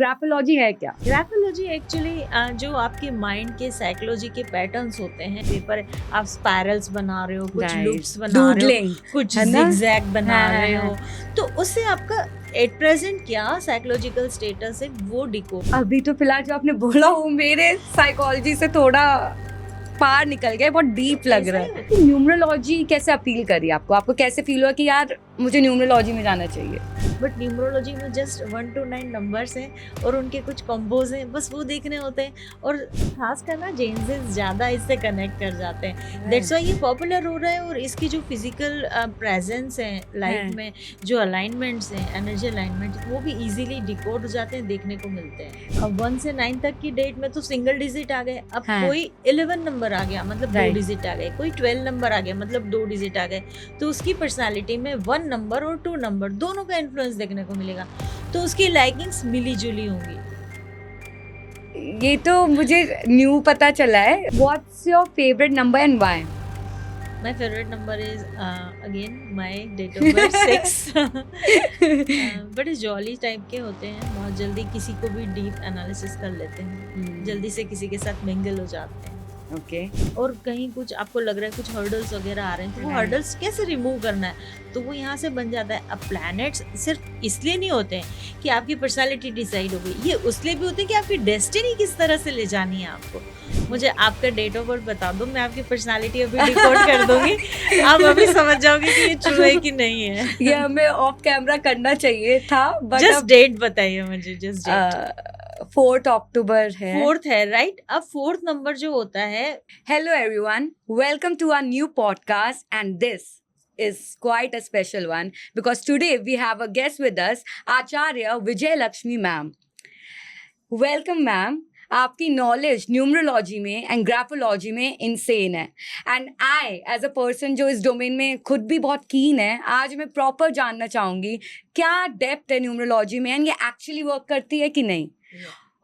Graphology है क्या? Graphology actually जो आपके माइंड के साइकोलॉजी के पैटर्न्स होते हैं, पेपर आप स्पाइरल्स बना रहे हो, कुछ लूप्स बना रहे हो, डूडलिंग कुछ है ना? जिगजैग बना हाँ, रहे हाँ, हो, तो उससे आपका एट प्रेजेंट क्या साइकोलॉजिकल स्टेटस है वो डिकोड। अभी तो फिलहाल जो आपने बोला वो मेरे साइकोलॉजी से थोड़ा पार निकल गया, बहुत डीप लग ऐसा रहा ही है। होता न्यूमरोलॉजी कैसे अपील करी आपको? आपको कैसे फील हुआ कि यार मुझे न्यूमरोलॉजी में जाना चाहिए? बट न्यूमरोलॉजी में जस्ट 1 to 9 नंबर्स हैं और उनके कुछ कॉम्बोज हैं, बस वो देखने होते हैं। और खासकर ना जेंसेस ज़्यादा इससे कनेक्ट कर जाते हैं, दैट्स वाई ये पॉपुलर हो रहा है। और इसकी जो फिजिकल प्रेजेंस है लाइफ है। में, जो अलाइनमेंट्स हैं, एनर्जी अलाइनमेंट, वो भी इजीली डिकोड हो जाते हैं, देखने को मिलते हैं। अब 1 से 9 तक की डेट में तो सिंगल डिजिट आ गए, अब हाँ। कोई 11 नंबर आ गया मतलब 2 Right. डिजिट आ गए, कोई 12 नंबर आ गया मतलब 2 डिजिट आ गए, तो उसकी पर्सनालिटी में 1 नंबर और 2 नंबर दोनों का इन्फ्लुएंस देखने को मिलेगा, तो उसकी लाइकिंग्स मिली जुली होंगी। ये तो मुझे न्यू पता चला है। What's your favourite number and why? My favourite number is again my date of birth 6। बड़े जॉली टाइप के होते हैं, बहुत जल्दी किसी को भी डीप एनालिसिस कर लेते हैं, जल्दी से किसी के साथ मिंगल हो जाते हैं। ओके। और कहीं कुछ आपको लग रहा है कुछ हर्डल्स वगैरह आ रहे हैं, तो वो Right. हर्डल्स कैसे रिमूव करना है, तो वो यहाँ से बन जाता है। अब प्लैनेट्स सिर्फ इसलिए नहीं होते हैं कि आपकी पर्सनालिटी डिसाइड हो गई, ये उसलिए भी होते हैं कि आपकी डेस्टिनी किस तरह से ले जानी है आपको। मुझे आपका डेट ऑफ बर्थ बता दो, मैं आपकी पर्सनालिटी अभी डिकोड कर दूंगी, आप अभी समझ जाओगे कि ये ट्रू है कि नहीं है। ये हमें ऑफ कैमरा करना चाहिए था, बट जस्ट डेट बताइए मुझे, जस्ट डेट। 4 अक्टूबर है। 4th है, राइट? अब 4th नंबर जो होता है। Hello everyone, welcome to our new podcast, and this is quite a special one because today we have a guest with us, Acharya Vijay Lakshmi ma'am. Welcome ma'am. आपकी knowledge numerology में and graphology में insane है, and I as a person जो इस domain में खुद भी बहुत कीन है, आज मैं प्रॉपर जानना चाहूँगी क्या डेप्थ है न्यूमरोलॉजी में एंड ये एक्चुअली वर्क करती है कि नहीं।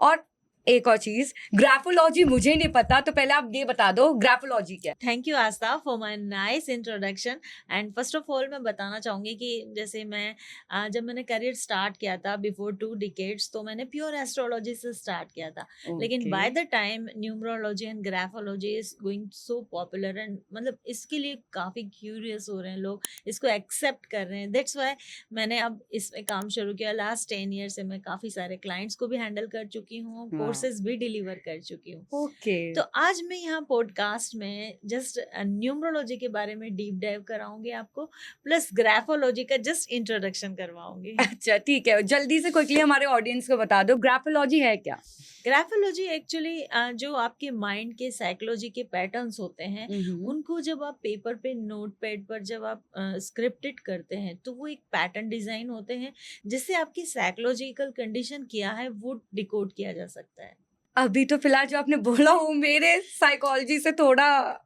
और एक और चीज, ग्राफोलॉजी मुझे नहीं पता, तो पहले आप ये बता दो ग्राफोलॉजी क्या है। Thank you Aastha for my nice introduction. And first of all मैं बताना चाहूँगी कि जैसे मैं जब मैंने करियर स्टार्ट किया था बिफोर 2 डिकेड्स, तो मैंने प्योर एस्ट्रोलॉजी से स्टार्ट किया था। लेकिन by the time numerology and graphology is going so popular, and मतलब इसके लिए काफ़ी क्यूरियस हो रहे हैं लोग, इसको एक्सेप्ट कर रहे हैं। दैट्स वाई मैंने अब इसमें काम शुरू किया। लास्ट 10 ईयर से मैं काफ़ी सारे क्लाइंट्स को भी हैंडल कर चुकी हूँ, कोर्सेज भी डिलीवर कर चुकी हूँ। ओके। तो आज मैं यहाँ पॉडकास्ट में जस्ट न्यूमरोलॉजी के बारे में डीप डाइव कराऊंगी आपको, प्लस ग्राफोलॉजी का जस्ट इंट्रोडक्शन करवाऊंगी। अच्छा ठीक है, जल्दी से क्विकली हमारे ऑडियंस को बता दो ग्राफोलॉजी है क्या? ग्राफोलॉजी एक्चुअली जो आपके माइंड के साइकोलॉजी के पैटर्न्स होते हैं, उनको जब आप पेपर पे, नोट पैड पर जब आप स्क्रिप्टेड करते हैं, तो वो एक पैटर्न डिजाइन होते हैं जिससे आपकी साइकोलॉजिकल कंडीशन क्या है वो डिकोड किया जा सकता है। अभी तो फिलहाल जो आपने बोला वो मेरे साइकोलॉजी से थोड़ा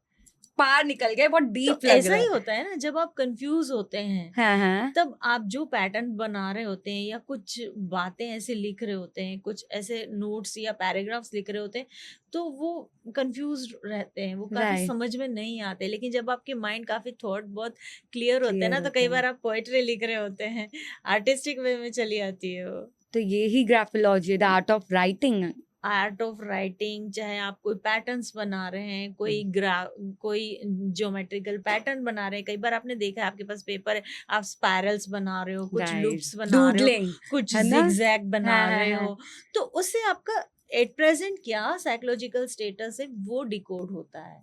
पार निकल गया, बहुत डीप तो लग ऐसा रहा ही है। होता है ना, जब आप कंफ्यूज होते हैं, हाँ हाँ। तब आप जो पैटर्न बना रहे होते हैं या कुछ बातें ऐसे लिख रहे होते हैं, कुछ ऐसे नोट्स या पैराग्राफ्स लिख रहे होते हैं, तो वो कंफ्यूज रहते हैं, वो काफी Right. समझ में नहीं आते। लेकिन जब आपके माइंड काफी थॉट बहुत क्लियर होते हैं ना, Clear तो कई होता है। बार आप पोएट्री लिख रहे होते हैं, आर्टिस्टिक वे में चली आती है वो। तो ये ही graphology, the art of writing. Art of writing, चाहे आप कोई पैटर्न्स बना रहे हैं, कोई ज्योमेट्रिकल पैटर्न बना रहे हैं। कई बार आपने देखा है आपके पास पेपर है, आप स्पाइरल्स बना रहे हो, कुछ लूप्स बना रहे हो, डूडलिंग कुछ है ना? जिगजैग बना हाँ, हाँ, रहे हाँ। हो, तो उससे आपका एट प्रेजेंट क्या साइकोलॉजिकल स्टेटस है वो डिकोड होता है।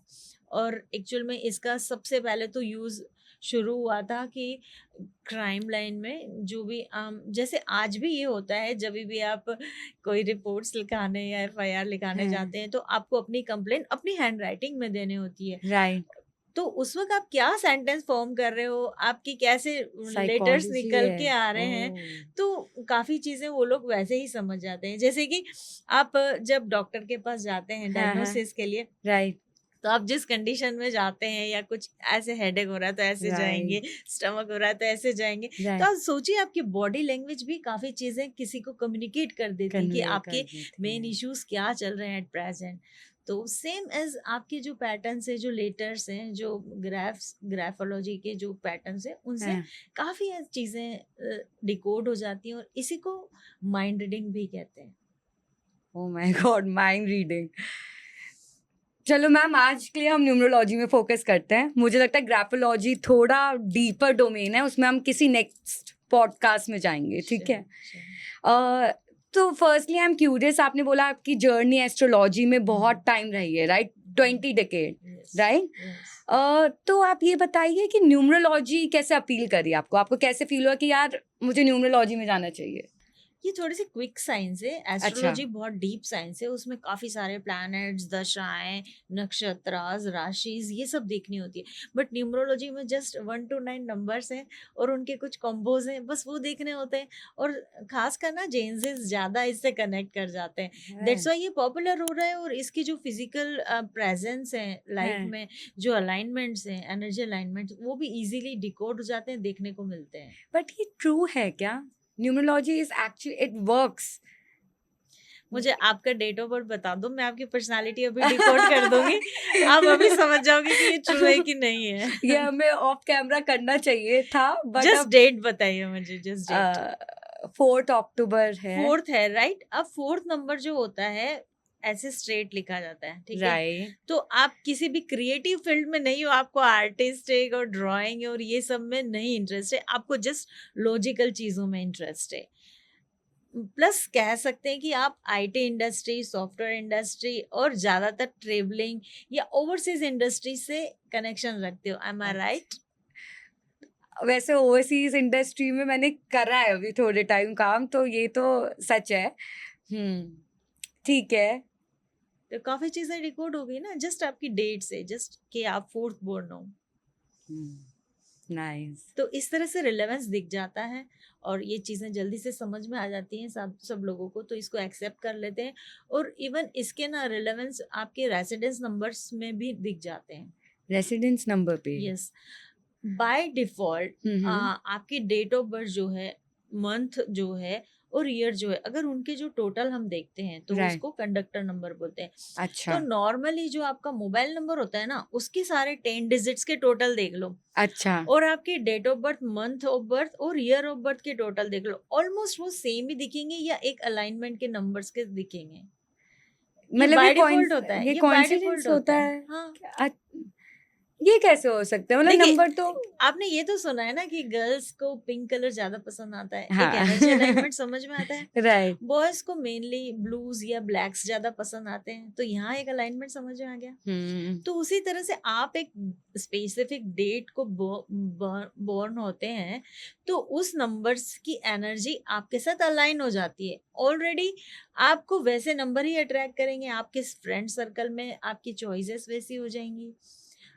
और एक्चुअल में इसका सबसे पहले तो यूज शुरू हुआ था कि क्राइम लाइन में जो भी जैसे आज भी ये होता है, जब भी आप कोई रिपोर्ट्स लिखाने या एफआईआर लिखाने हाँ। जाते हैं, तो आपको अपनी कंप्लेंट अपनी हैंड राइटिंग में देनी होती है। राइट। तो उस वक्त आप क्या सेंटेंस फॉर्म कर रहे हो, आपकी कैसे लेटर्स साइकोलॉजी निकल है। के आ रहे हैं, तो काफी चीजें वो लोग वैसे ही समझ जाते हैं। जैसे कि आप जब डॉक्टर के पास जाते हैं हाँ, हाँ। डायग्नोसिस के लिए, राइट। तो आप जिस कंडीशन में जाते हैं, या कुछ ऐसे हेडेक हो रहा है तो ऐसे जाएंगे, स्टमक हो रहा है तो ऐसे जाएंगे, तो आप सोचिए आपकी बॉडी लैंग्वेज भी काफी चीजें किसी को कम्युनिकेट कर देती है कि आपके मेन इश्यूज क्या चल रहे हैं एट प्रेजेंट। तो सेम एज आपके जो पैटर्न्स है, जो लेटर्स हैं, जो ग्राफोलॉजी के जो पैटर्न्स हैं, उनसे हाँ। काफ़ी चीज़ें डिकोड हो जाती हैं, और इसी को माइंड रीडिंग भी कहते हैं। ओह माय गॉड, माइंड रीडिंग। चलो मैम, आज के लिए हम न्यूमरोलॉजी में फोकस करते हैं। मुझे लगता है ग्राफोलॉजी थोड़ा डीपर डोमेन है, उसमें हम किसी नेक्स्ट पॉडकास्ट में जाएंगे, ठीक है? Sure. तो फर्स्टली आई एम क्यूरियस, आपने बोला आपकी जर्नी एस्ट्रोलॉजी में बहुत टाइम रही है, right? 20 decade, Yes. Right? Yes. तो आप ये बताइए कि न्यूमरोलॉजी कैसे अपील करी आपको? आपको कैसे फील हुआ कि यार मुझे न्यूमरोलॉजी में जाना चाहिए? ये थोड़ी सी क्विक साइंस है, एस्ट्रोलॉजी बहुत डीप साइंस है, उसमें काफी सारे प्लैनेट्स, दशाएं, नक्षत्रास, राशिज, ये सब देखनी होती है। बट न्यूमरोलॉजी में जस्ट 1 to 9 नंबर्स हैं और उनके कुछ कॉम्बोज हैं, बस वो देखने होते हैं। और खासकर ना जेंसेस ज्यादा इससे कनेक्ट कर जाते हैं, दैट्स व्हाई ये पॉपुलर हो रहा है। और इसकी जो फिजिकल प्रेजेंस है लाइफ में, जो अलाइनमेंट्स हैं, एनर्जी अलाइनमेंट्स, वो भी इजीली डिकोड हो जाते हैं, देखने को मिलते हैं। बट ये ट्रू है क्या? Numerology is actually, it works? मुझे आपका डेट ऑफ बर्थ बता दो, मैं आपकी पर्सनालिटी अभी डिकोड कर दूंगी, आप अभी समझ जाओगे कि ये ट्रू है कि नहीं है। ये हमें ऑफ कैमरा करना चाहिए था, बट जस्ट डेट बताइए मुझे, जस्ट डेट। 4 अक्टूबर है। 4th है, राइट? अब 4th नंबर जो होता है ऐसे स्ट्रेट लिखा जाता है, ठीक है? राइट। तो आप किसी भी क्रिएटिव फील्ड में नहीं हो, आपको आर्टिस्टिक और ड्राइंग और ये सब में नहीं इंटरेस्ट है, आपको जस्ट लॉजिकल चीजों में इंटरेस्ट है। प्लस कह सकते हैं कि आप आईटी इंडस्ट्री, सॉफ्टवेयर इंडस्ट्री और ज्यादातर ट्रेवलिंग या ओवरसीज इंडस्ट्री से कनेक्शन रखते हो। एम आई राइट? वैसे ओवरसीज इंडस्ट्री में मैंने करा है अभी थोड़े टाइम काम, तो ये तो सच है। ठीक है। तो काफी चीजें रिकॉर्ड हो गई ना, जस्ट आपकी डेट से, जस्ट कि आप 4th बोर्न हो। नाइस। तो इस तरह से रिलेवेंस दिख जाता है और ये चीज़ें जल्दी से समझ में आ जाती हैं सब लोगों को, तो इसको एक्सेप्ट कर लेते हैं। और इवन इसके ना रिलेवेंस आपके रेसिडेंस नंबर्स में भी दिख जाते हैं। रेसिडेंस नंबर पे? यस, बाय डिफॉल्ट आपकी डेट ऑफ बर्थ जो है, मंथ जो है और ईयर जो है, अगर उनके जो टोटल हम देखते हैं तो Right. उसको कंडक्टर नंबर बोलते हैं। अच्छा। तो नॉर्मली जो आपका मोबाइल नंबर होता है ना, उसके सारे 10 डिजिट्स के टोटल देख लो, अच्छा। और आपकी date of birth, month of birth और ईयर ऑफ बर्थ के टोटल देख लो, ऑलमोस्ट वो सेम ही दिखेंगे या एक अलाइनमेंट के नंबर्स के दिखेंगे। ये मतलब बाय डिफॉल्ट होता है, ये ये बाय कोइंसिडेंस डिफॉल्ट होता होता है? है। हाँ, ये कैसे हो सकता है? मतलब देखिए, नंबर तो आपने ये तो सुना है ना कि गर्ल्स को पिंक कलर ज्यादा पसंद आता है, हाँ। एक एनर्जी अलाइनमेंट समझ में आता है। राइट। बॉयज को मेनली ब्लूज या ब्लैक्स ज्यादा पसंद आते हैं, तो यहाँ एक अलाइनमेंट समझ में आ गया। तो उसी तरह से आप एक स्पेसिफिक डेट को बोर्न होते हैं, तो उस नंबर्स की एनर्जी आपके साथ अलाइन हो जाती है ऑलरेडी। आपको वैसे नंबर ही अट्रैक्ट करेंगे, आपके फ्रेंड सर्कल में आपकी चॉइसेस वैसी हो जाएंगी,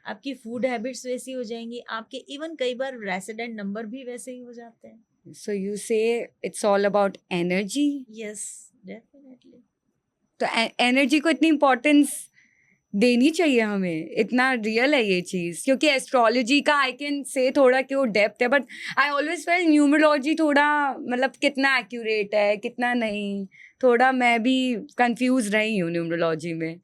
आपकी फूड हैबिट्स वैसी हो जाएंगी, आपके इवन कई बार रेसिडेंट नंबर भी वैसे ही हो जाते हैं। सो यू से it's all about energy? Yes, definitely. तो एनर्जी को इतनी इम्पोर्टेंस देनी चाहिए हमें? इतना रियल है ये चीज़? क्योंकि एस्ट्रोलॉजी का आई कैन से थोड़ा कि वो डेप्थ है, but I always fail numerology थोड़ा मतलब कितना एक्यूरेट है कितना नहीं, थोड़ा मैं भी कंफ्यूज रही हूँ न्यूमरोलॉजी में।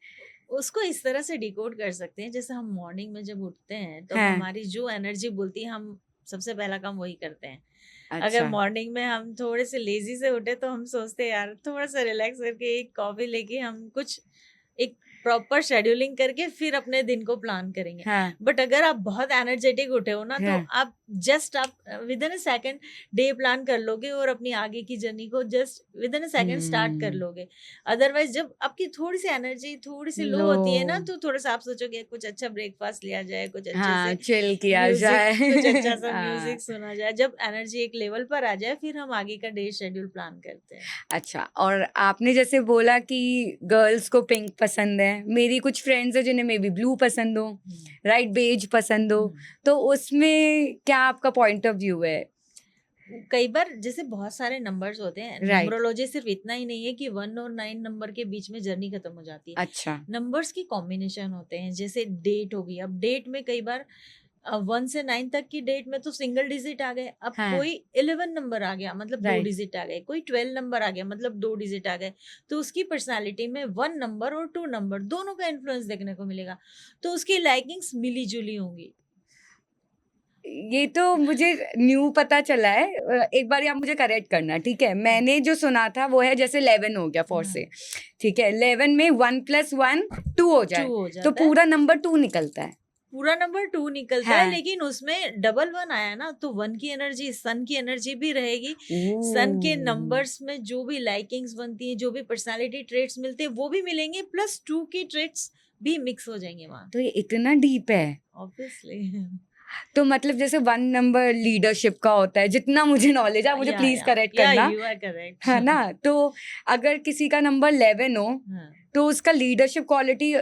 उसको इस तरह से डिकोड कर सकते हैं, जैसे हम मॉर्निंग में जब उठते हैं तो हाँ। हमारी जो एनर्जी बोलती है, हम सबसे पहला काम वही करते हैं। अगर अच्छा। मॉर्निंग में हम थोड़े से लेजी से उठे तो हम सोचते हैं यार थोड़ा सा रिलैक्स करके एक कॉफी लेके हम कुछ एक प्रॉपर शेड्यूलिंग करके फिर अपने दिन को प्लान करेंगे। हाँ। बट अगर आप बहुत एनर्जेटिक उठे हो ना, तो हाँ। आप जस्ट आप with in a second day plan कर लोगे और अपनी आगे की जर्नी को just with in a second start कर लोगे। अदरवाइज जब आपकी थोड़ी सी एनर्जी थोड़ी सी लो होती है ना, लो। तो थोड़ा सा आप सोचोगे कुछ अच्छा ब्रेकफास्ट लिया जाए, कुछ अच्छे हाँ, से चिल किया म्यूजिक, जाए। कुछ अच्छा सा हाँ। म्यूजिक सुना जाए। जब एनर्जी एक लेवल पर आ जाए फिर हम आगे का डे शेड्यूल प्लान करते हैं। अच्छा, और आपने जैसे बोला कि गर्ल्स को पिंक पसंद है, मेरी कुछ फ्रेंड्स है जिन्हें मे बी ब्लू पसंद हो, राइट, बेज पसंद हो, तो उसमें क्या आपका पॉइंट ऑफ व्यू है? कई बार जैसे बहुत सारे नंबर्स होते हैं, Right. न्यूमरोलॉजी सिर्फ इतना ही नहीं है कि 1 और 9 नंबर के बीच में जर्नी खत्म हो जाती है। अच्छा। नंबर्स की कॉम्बिनेशन होते हैं, जैसे डेट होगी। अब डेट में कई बार 1 से 9 तक की डेट में तो सिंगल डिजिट आ गए, अब हाँ। कोई 11 नंबर आ गया मतलब 2 राइट। डिजिट आ गए, कोई 12 नंबर आ गया मतलब 2 डिजिट आ गए, तो उसकी पर्सनालिटी में 1 नंबर और 2 नंबर दोनों का इन्फ्लुएंस देखने को मिलेगा, तो उसकी लाइकिंग्स मिली जुली होंगी। ये तो मुझे न्यू पता चला है। एक बार आप मुझे करेक्ट करना, ठीक है? मैंने जो सुना था वो है जैसे 11 हो गया फॉर से, ठीक है? 11 में 1 + 1 2 हो 2 जाए हो तो जाता है, पूरा नंबर 2 निकलता है। पूरा नंबर 2 निकलता है, हाँ। लेकिन उसमें डबल 1 आया ना, तो 1 की एनर्जी सन की एनर्जी भी रहेगी, सन के ओह! नंबर्स में जो भी लाइकिंग्स बनती है, जो भी पर्सनालिटी ट्रेट्स मिलते हैं वो भी मिलेंगे, प्लस 2 की ट्रेट्स भी मिक्स हो जाएंगे वहाँ, तो ये इतना डीप है। ऑब्वियसली। तो मतलब जैसे 1 नंबर लीडरशिप का होता है, जितना मुझे नॉलेज है, मुझे प्लीज करेक्ट या करना, यू आर करेक्ट। है ना? तो अगर किसी का नंबर 11 हो हाँ, तो उसका लीडरशिप क्वालिटी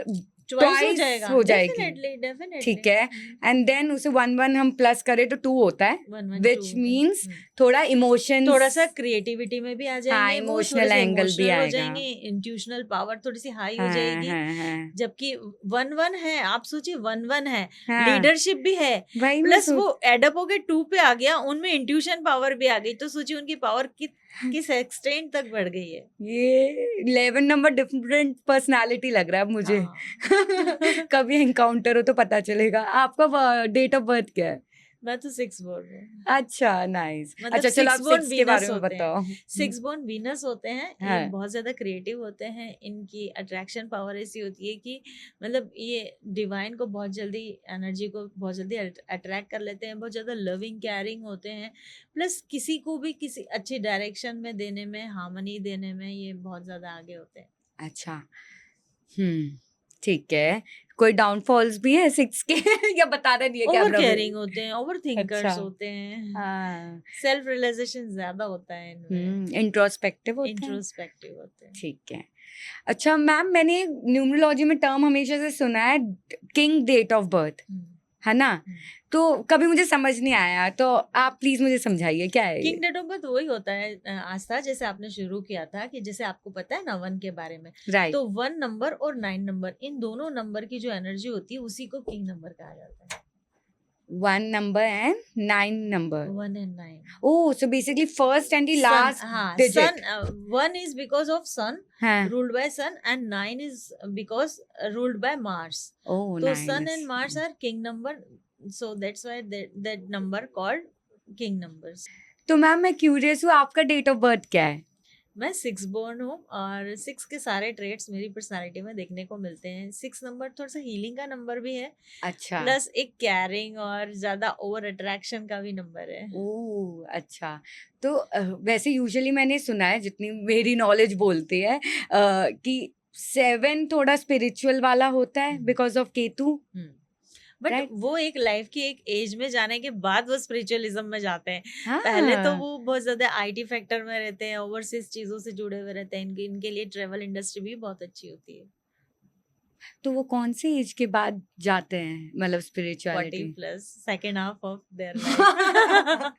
ट्वाइस हो ट्वाइस जाएगा, हो जाएगी, डेफिनेटली डेफिनेटली। ठीक है? एंड देन उसे 1 हम प्लस करें तो 2 होता है, 1 1 2 विच होता है। मीन्स थोड़ा थोड़ा इमोशंस, सा क्रिएटिविटी में भी आ हाँ, जाएंगे, वो थोड़े इमोशनल से एंगल भी इमोशनल हो आएगा। जाएंगे, इंट्यूशनल पावर थोड़ी सी हाई हो हाँ जाएगी, हाँ हाँ जबकि 1 1 है, आप सोचिए 1 1 है, हाँ, लीडरशिप भी है, वही मैं प्लस सोच वो एडअप होके 2 पे आ गया, उनमें इंट्यूशन पावर भी आ गई, तो सोचिए उनकी पावर किस एक्सटेंट तक बढ़ गई है। ये 11 नंबर डिफरेंट पर्सनालिटी लग रहा है अब मुझे। हाँ। कभी एनकाउंटर हो तो पता चलेगा। आपका डेट ऑफ बर्थ क्या है? मैं तो 6 बोल रही हूँ, अच्छा, नाइस। मतलब अच्छा चलो, आप 6 बोर्न 6 के बारे वीनस में होते हैं, बताओ। 6 बोर्न वीनस होते हैं, ये हाँ। बहुत ज़्यादा क्रिएटिव होते हैं, इनकी अट्रैक्शन पावर ऐसी होती है कि मतलब ये डिवाइन को बहुत जल्दी, एनर्जी को बहुत जल्दी अट्रैक्ट कर लेते हैं, बहुत ज़्यादा लविंग केयरिंग होते हैं, प्लस किसी को भी किसी अच्छी डायरेक्शन में देने में, हार्मनी देने में ये बहुत ज़्यादा आगे होते हैं। अच्छा, ठीक है। कोई डाउनफॉल्स भी है 6 के? या बताना नहीं है ओवर कैमरा में? केयरिंग होते हैं, ओवर अच्छा, थिंकर्स होते हैं, हाँ। सेल्फ रियलाइजेशन ज़्यादा होता है इनमें, इंट्रोस्पेक्टिव होते हैं, इंट्रोस्पेक्टिव होते हैं। ठीक है। अच्छा मैम, मैंने न्यूमरोलॉजी में टर्म हमेशा से सुना है किंग डेट ऑफ बर्थ, हम्म, है ना? हम्म। तो कभी मुझे समझ नहीं आया, तो आप प्लीज मुझे समझाइए क्या है किंग ये? डेट ऑफ बर्थ वही होता है आस्था, जैसे आपने शुरू किया था कि जैसे आपको पता है ना 1 के बारे में, राइट। तो 1 नंबर और 9 नंबर, इन दोनों नंबर की जो एनर्जी होती है उसी को किंग नंबर कहा जाता है। 1 number and 9 number. 1 and 9, oh, so basically first and the sun, last हाँ, digit. Sun 1 is because of sun, हाँ। Ruled by sun, and 9 is because ruled by Mars, oh तो sun nice. And Mars are king number, so that's why that number called king numbers. तो ma'am मैं curious हूँ, आपका date of birth क्या है? मैं 6 born हूँ, और 6 के सारे ट्रेट्स मेरी पर्सनालिटी में देखने को मिलते हैं। 6 नंबर थोड़ा सा हीलिंग का नंबर भी है, अच्छा। प्लस एक केयरिंग और ज्यादा ओवर अट्रैक्शन का भी नंबर है। ओह अच्छा। तो वैसे यूजुअली मैंने सुना है, जितनी मेरी नॉलेज बोलती है, कि 7 थोड़ा स्पिरिचुअल वाला होता है because of Ketu, but right? वो एक लाइफ की एक एज में जाने के बाद वो स्पिरिचुअलिज्म में जाते हैं, पहले तो हाँ। वो बहुत ज्यादा आईटी फैक्टर में रहते हैं, ओवरसीज चीजों से जुड़े हुए रहते हैं, इनके लिए ट्रेवल इंडस्ट्री भी बहुत अच्छी होती है। तो वो कौन सी एज के बाद जाते हैं, मतलब 40 spirituality? Plus, second half of their life.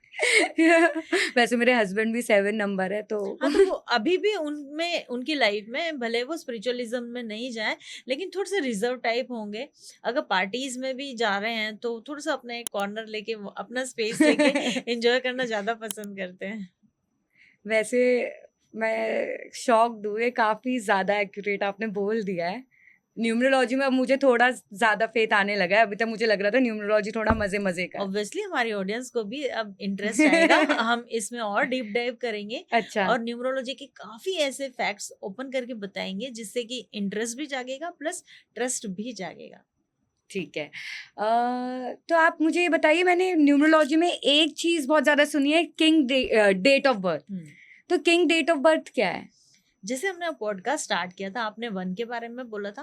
वैसे मेरे हस्बैंड भी 7 नंबर है, तो हाँ, तो वो अभी भी उनमें, उनकी लाइफ में भले वो स्पिरिचुअलिज्म में नहीं जाए, लेकिन थोड़े से रिजर्व टाइप होंगे। अगर पार्टीज में भी जा रहे हैं तो थोड़ा सा अपना एक कॉर्नर लेके, अपना स्पेस लेके एंजॉय करना ज्यादा पसंद करते हैं। वैसे मैं शॉक्ड हूँ, ये काफी ज्यादा एक्यूरेट आपने बोल दिया है। न्यूमरोलॉजी में अब मुझे थोड़ा ज्यादा फेथ आने लगा है। अभी तक मुझे लग रहा था न्यूमरोलॉजी थोड़ा मजे मजे का है। ऑब्वियसली हमारी ऑडियंस को भी अब इंटरेस्ट आएगा, हम इसमें और डीप डाइव करेंगे, अच्छा, और न्यूमरोलॉजी के काफी ऐसे फैक्ट्स ओपन करके बताएंगे, जिससे कि इंटरेस्ट भी जागेगा, प्लस ट्रस्ट भी जागेगा। ठीक है। तो आप मुझे ये बताइए, मैंने न्यूमरोलॉजी में एक चीज बहुत ज्यादा सुनी है, किंग डेट ऑफ बर्थ। तो किंग डेट ऑफ बर्थ क्या है? जैसे हमने पॉडकास्ट स्टार्ट किया था, आपने 1 के बारे में बोला था,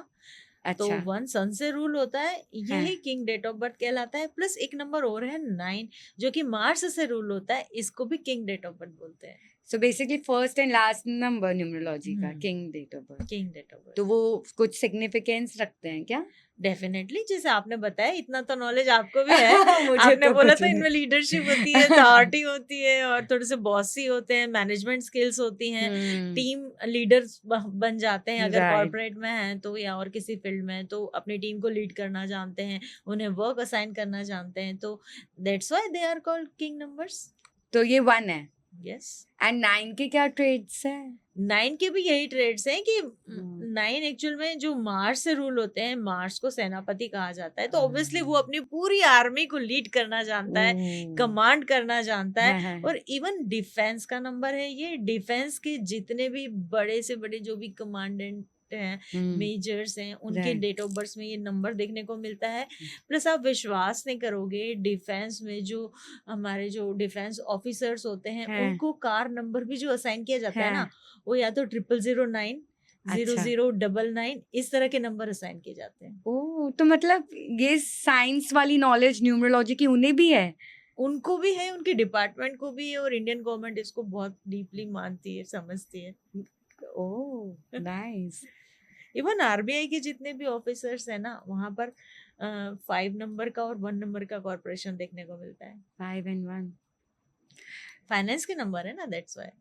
तो अच्छा। 1 सन से रूल होता है, हाँ। यही किंग डेट ऑफ बर्थ कहलाता है, प्लस एक नंबर और है 9, जो कि मार्स से रूल होता है, इसको भी किंग डेट ऑफ बर्थ बोलते हैं। So basically first and last number numerology का king date of birth, king date of birth. तो वो कुछ सिग्निफिकेंस रखते हैं क्या? डेफिनेटली, जैसे आपने बताया इतना तो नॉलेज आपको भी है। मुझे आपने तो बोला कुछ तो नहीं। इनमें लीडरशिप होती है, अथॉरिटी होती है, और थोड़े से बॉसी होते हैं, मैनेजमेंट स्किल्स होती हैं, टीम लीडर्स बन जाते हैं अगर Right. कॉर्पोरेट में हैं तो, या और किसी फील्ड में, तो अपनी टीम को लीड करना जानते हैं, उन्हें वर्क असाइन करना जानते हैं, तो that's why they are called king numbers. तो ये 1 है। यस। एंड 9 के क्या ट्रेड्स है? 9 के भी यही ट्रेड्स हैं कि 9 एक्चुअल में जो मार्स से रूल होते हैं, मार्स को सेनापति कहा जाता है, तो ऑब्वियसली वो अपनी पूरी आर्मी को लीड करना जानता है, कमांड करना जानता है। और इवन डिफेंस का नंबर है ये। डिफेंस के जितने भी बड़े से बड़े जो भी कमांडेंट हैं, मेजर्स हैं, उनके Right. डेट ऑफ बर्थ में ये नंबर देखने को मिलता है। प्लस आप विश्वास नहीं करोगे, डिफेंस में जो हमारे जो डिफेंस ऑफिसर्स होते हैं, हैं। उनको कार नंबर भी जो असाइन किया जाता है हैं। ना, वो या तो 009, अच्छा। 0099 इस तरह के नंबर असाइन किए जाते हैं। ओह, तो मतलब ये साइंस वाली नॉलेज न्यूमरोलॉजी की उन्हें भी है? उनको भी है, उनके डिपार्टमेंट को भी है, और इंडियन गवर्नमेंट इसको बहुत डीपली मानती है, समझती है। ओह, नाइस। इवन आरबीआई के जितने भी ऑफिसर्स है ना, वहां पर 5 नंबर का और 1 नंबर का कॉर्पोरेशन देखने को मिलता है। 5 and 1. फाइनेंस के नंबर है ना, दैट्स व्हाई।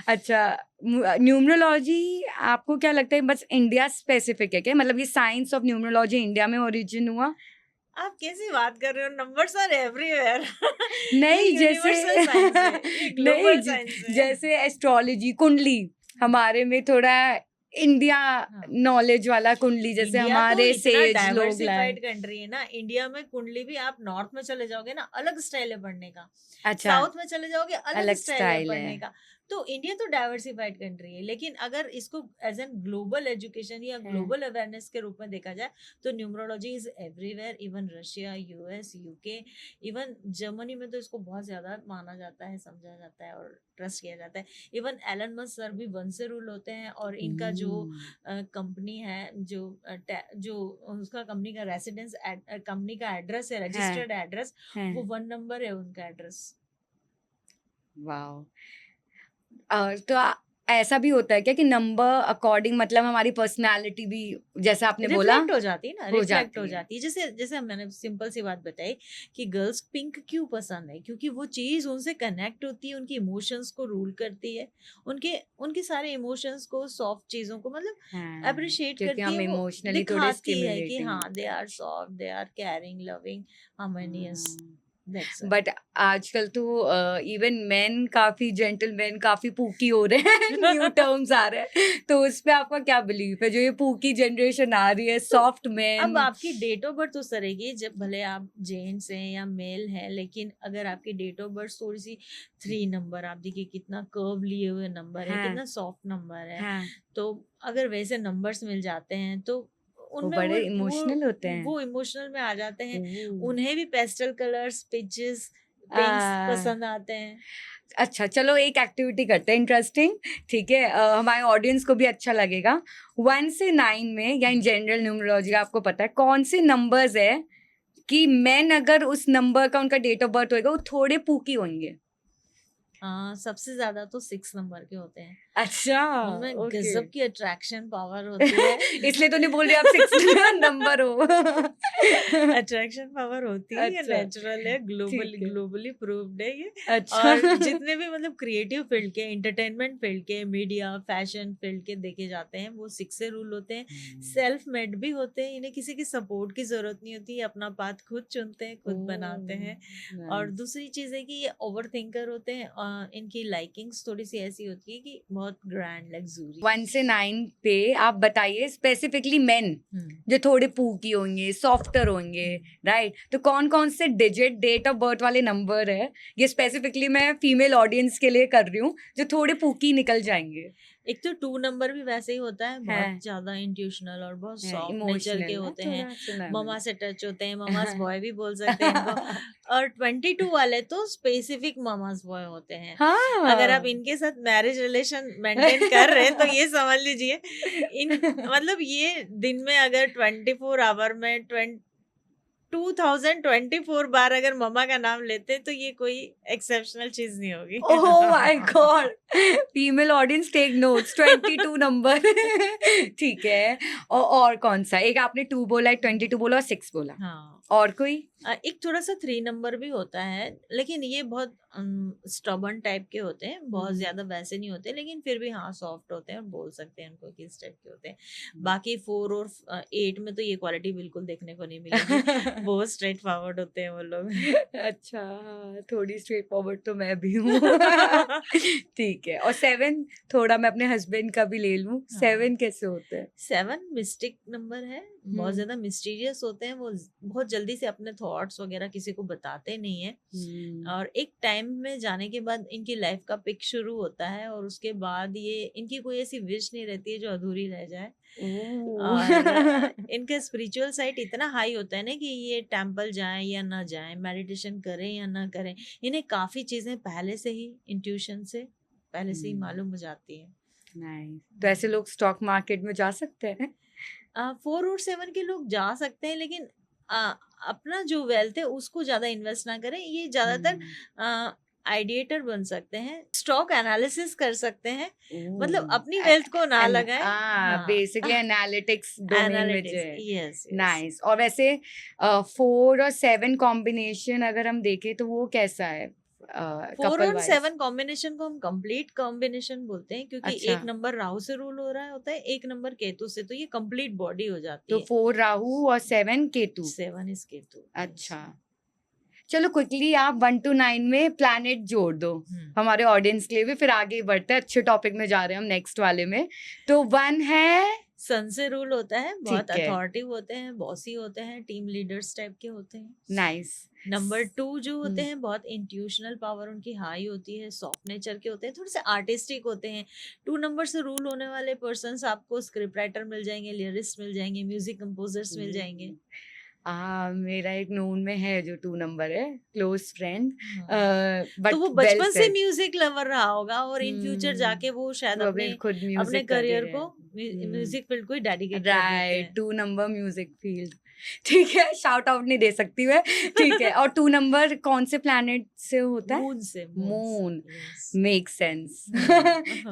अच्छा, न्यूमरोलॉजी आपको क्या लगता है बस इंडिया स्पेसिफिक है क्या? मतलब ये साइंस ऑफ न्यूमरोलॉजी इंडिया में ओरिजिन हुआ? आप कैसी बात कर रहे हो? Numbers are everywhere. नहीं, जैसे यूनिवर्सल साइंस है, ये नहीं, ग्लोबल साइंस है। जैसे एस्ट्रोलॉजी, कुंडली हमारे में थोड़ा इंडिया हाँ। नॉलेज वाला कुंडली, जैसे इंडिया तो हमारे इतना सेज लोग डाइवर्सिफाइड कंट्री है ना, इंडिया में कुंडली भी आप नॉर्थ में चले जाओगे ना, अलग स्टाइल है पढ़ने का। अच्छा, साउथ में चले जाओगे, अलग अलग स्टाइल है स्टाइल पढ़ने है। का। तो इंडिया तो डाइवर्सिफाइड कंट्री है, लेकिन अगर इसको एज एन ग्लोबल एजुकेशन या है। ग्लोबल अवेयरनेस के रूप में देखा जाए, तो numerology is everywhere. Even Russia, US, UK, even Germany में तो इसको बहुत ज्यादा माना जाता है, समझा जाता है और ट्रस्ट किया जाता है। इवन एलन मस्क सर भी 1 से रूल होते हैं, और इनका जो कंपनी है, जो उसका कंपनी का रेसिडेंस, कंपनी का एड्रेस है, रजिस्टर्ड एड्रेस, वो 1 नंबर है उनका एड्रेस। वाओ। तो ऐसा भी होता है क्या कि नंबर अकॉर्डिंग मतलब हमारी पर्सनालिटी भी, जैसा आपने बोला, रिफ्लेक्ट हो जाती है ना, हो रिफ्लेक्ट हो जाती है? जाती है। जैसे जैसे मैंने सिंपल सी बात बताई कि गर्ल्स पिंक क्यों पसंद है, क्योंकि वो चीज उनसे कनेक्ट होती है, उनकी इमोशंस को रूल करती है, उनके उनके सारे इमोशंस को, सॉफ्ट चीजों को मतलब हाँ, अप्रिशिएट क्योंकि करती हम है, वो इमोशनली थोड़े दिखाती है कि स्टिमुलेटिंग। हाँ, they are soft, they are caring, loving, harmonious. That's but आजकल तो इवन मेन काफी जेंटलमैन काफी पूकी हो रहे हैं, न्यू टर्म्स आ रहे हैं, तो उस पे आपका क्या बिलीफ है? जो ये पूकी जनरेशन आ रही है, तो सॉफ्ट अब मैन। आपकी डेट ऑफ बर्थ उस तरह की, जब भले आप जेंट्स हैं या मेल हैं, लेकिन अगर आपकी डेट ऑफ बर्थ थोड़ी सी 3 नंबर, आप देखिए कितना कर्व लिए हुए नंबर है, हाँ, कितना सॉफ्ट नंबर है, हाँ, तो अगर वैसे नंबर्स मिल जाते हैं तो वो उनमें बड़े इमोशनल होते हैं। वो इमोशनल में आ जाते हैं। ओह। उन्हें भी पेस्टल कलर्स, पिचेस, पिंक्स आ, पसंद आते हैं। अच्छा, चलो एक एक्टिविटी करते हैं इंटरेस्टिंग, ठीक है? हमारे ऑडियंस को भी अच्छा लगेगा। 1 से 9 में या इन जनरल न्यूमरोलॉजी आपको पता है कौन से नंबर्स है कि मैन अगर उस नंबर का उनका डेट ऑफ बर्थ होएगा वो थोड़े पूकी होंगे? सबसे ज्यादा तो 6 नंबर के होते हैं। अच्छा, उनमें ओके। गजब की अट्रैक्शन पावर होती है। इसलिए तो नहीं बोल रही आप 6 नंबर हो। अट्रैक्शन पावर होती है, ये अच्छा, नेचुरल है, ठीक है। ग्लोबली प्रूव्ड है ये। अच्छा। और जितने भी मतलब क्रिएटिव फील्ड के, एंटरटेनमेंट फील्ड के, मीडिया, फैशन फील्ड के देखे जाते हैं, वो 6 से रूल होते हैं। सेल्फ मेड भी होते हैं, इन्हें किसी की सपोर्ट की जरूरत नहीं होती, ये अपना पाथ खुद चुनते हैं, खुद बनाते हैं। और दूसरी चीज है कि ये ओवर थिंकर होते हैं, इनकी लाइकिंग्स थोड़ी सी ऐसी होती है कि बहुत ग्रैंड लग्जरी। 1 से 9 पे आप बताइए स्पेसिफिकली मेन जो थोड़े पूकी होंगे, सॉफ्टर होंगे, राइट? तो कौन कौन से डिजिट डेट ऑफ बर्थ वाले नंबर है, ये स्पेसिफिकली मैं फीमेल ऑडियंस के लिए कर रही हूँ, जो थोड़े पूकी निकल जाएंगे? एक तो 2 नंबर भी वैसे ही होता है, है, बहुत ज्यादा इंट्यूशनल और बहुत सॉफ्ट नेचर के इमोशनल ना, होते हैं, थोड़ा सुना है ममा मैंने। से टच होते हैं, ममास बॉय भी बोल सकते हैं इनको। और 22 वाले तो स्पेसिफिक ममास बॉय होते हैं। अगर आप हाँ। इनके साथ मैरिज रिलेशन मेंटेन कर रहे हैं तो ये समझ लीजिए, इन मतलब ये दिन में अगर 24 आवर में 2024 बार अगर मम्मा का नाम लेते तो ये कोई एक्सेप्शनल चीज नहीं होगी। Oh my God, female audience take notes, 22 नंबर। ठीक है। और कौन सा? एक आपने 2 बोला, एक 22 बोला और 6 बोला। हाँ, और कोई? एक थोड़ा सा 3 नंबर भी होता है, लेकिन ये बहुत स्टबर्न टाइप के होते हैं, बहुत ज्यादा वैसे नहीं होते, लेकिन फिर भी हाँ सॉफ्ट होते हैं और बोल सकते हैं उनको किस टाइप के होते हैं। बाकी 4 और 8 में तो ये क्वालिटी बिल्कुल देखने को नहीं मिलेगी। बहुत स्ट्रेट फॉरवर्ड होते हैं वो लोग। अच्छा, थोड़ी स्ट्रेट फॉरवर्ड तो मैं भी हूँ। ठीक है। और 7 थोड़ा मैं अपने हस्बैंड का भी ले लूँ, 7 कैसे होते हैं? 7 मिस्टिक नंबर है, बहुत ज्यादा मिस्टीरियस होते हैं वो, बहुत जल्दी से अपने थॉट्स वगैरह किसी को बताते नहीं है, और एक टाइम में जाने के बाद इनकी लाइफ का पिक शुरू होता है और उसके बाद ये इनकी कोई ऐसी विश नहीं रहती है जो अधूरी रह जाए। और इनका स्पिरिचुअल साइड इतना हाई होता है ना कि ये टेम्पल जाएं या ना जाएं, मेडिटेशन करें या ना करें, इन्हें काफी चीजें पहले से ही इंट्यूशन से पहले से ही मालूम हो जाती है। नाइस। तो ऐसे लोग स्टॉक मार्केट में जा सकते हैं? 4 और 7 के लोग जा सकते हैं, लेकिन अपना जो वेल्थ है उसको ज्यादा इन्वेस्ट ना करें। ये ज्यादातर आइडिएटर बन सकते हैं, स्टॉक एनालिसिस कर सकते हैं, मतलब अपनी वेल्थ को ना लगाएं। बेसिकली एनालिटिक्स डोमेन में एनालिटिक्स, जो यस। नाइस। और वैसे 4 और 7 कॉम्बिनेशन अगर हम देखें तो वो कैसा है 4 कपल और वाइज? 7 कॉम्बिनेशन को हम कंप्लीट कॉम्बिनेशन बोलते हैं, क्योंकि अच्छा, एक नंबर राहु से रूल हो रहा होता है, एक नंबर केतु से, तो ये कंप्लीट बॉडी हो जाती तो है। 4 राहु और 7 केतु। 7 इज केतु। अच्छा, चलो क्विकली आप 1 to 9 में प्लैनेट जोड़ दो हमारे ऑडियंस के लिए भी, फिर आगे बढ़ते हैं। अच्छे टॉपिक में जा रहे हैं हम नेक्स्ट वाले में। तो 1 है सन से रूल होता है, बहुत ठीक है, अथॉरिटिव होते हैं, बॉसी होते हैं, टीम लीडर्स टाइप के होते हैं। नाइस। नंबर 2 जो होते हैं बहुत इंट्यूशनल पावर उनकी हाई होती है, सॉफ्ट नेचर के होते हैं, थोड़े से आर्टिस्टिक होते हैं। 2 नंबर से रूल होने वाले पर्सन्स आपको स्क्रिप्ट राइटर मिल जाएंगे, लिरिस्ट मिल जाएंगे, म्यूजिक कंपोजर्स मिल जाएंगे। मेरा एक नोन में है जो 2 नंबर है, क्लोज फ्रेंड, तो बट वो वेल बचपन से सेड। म्यूजिक लवर रहा होगा और इन फ्यूचर जाके वो शायद वो अपने अभी खुद अपने म्यूजिक कर ही करियर रहे को हैं। म्यूजिक फील्ड को ही डेडिकेट कर देते राइट, हैं। 2 नंबर म्यूजिक फील्ड। ठीक है, शाउट आउट नहीं दे सकती मैं। ठीक है। और 2 नंबर कौन से प्लैनेट से होता है? मून से, मून, यस। Make sense.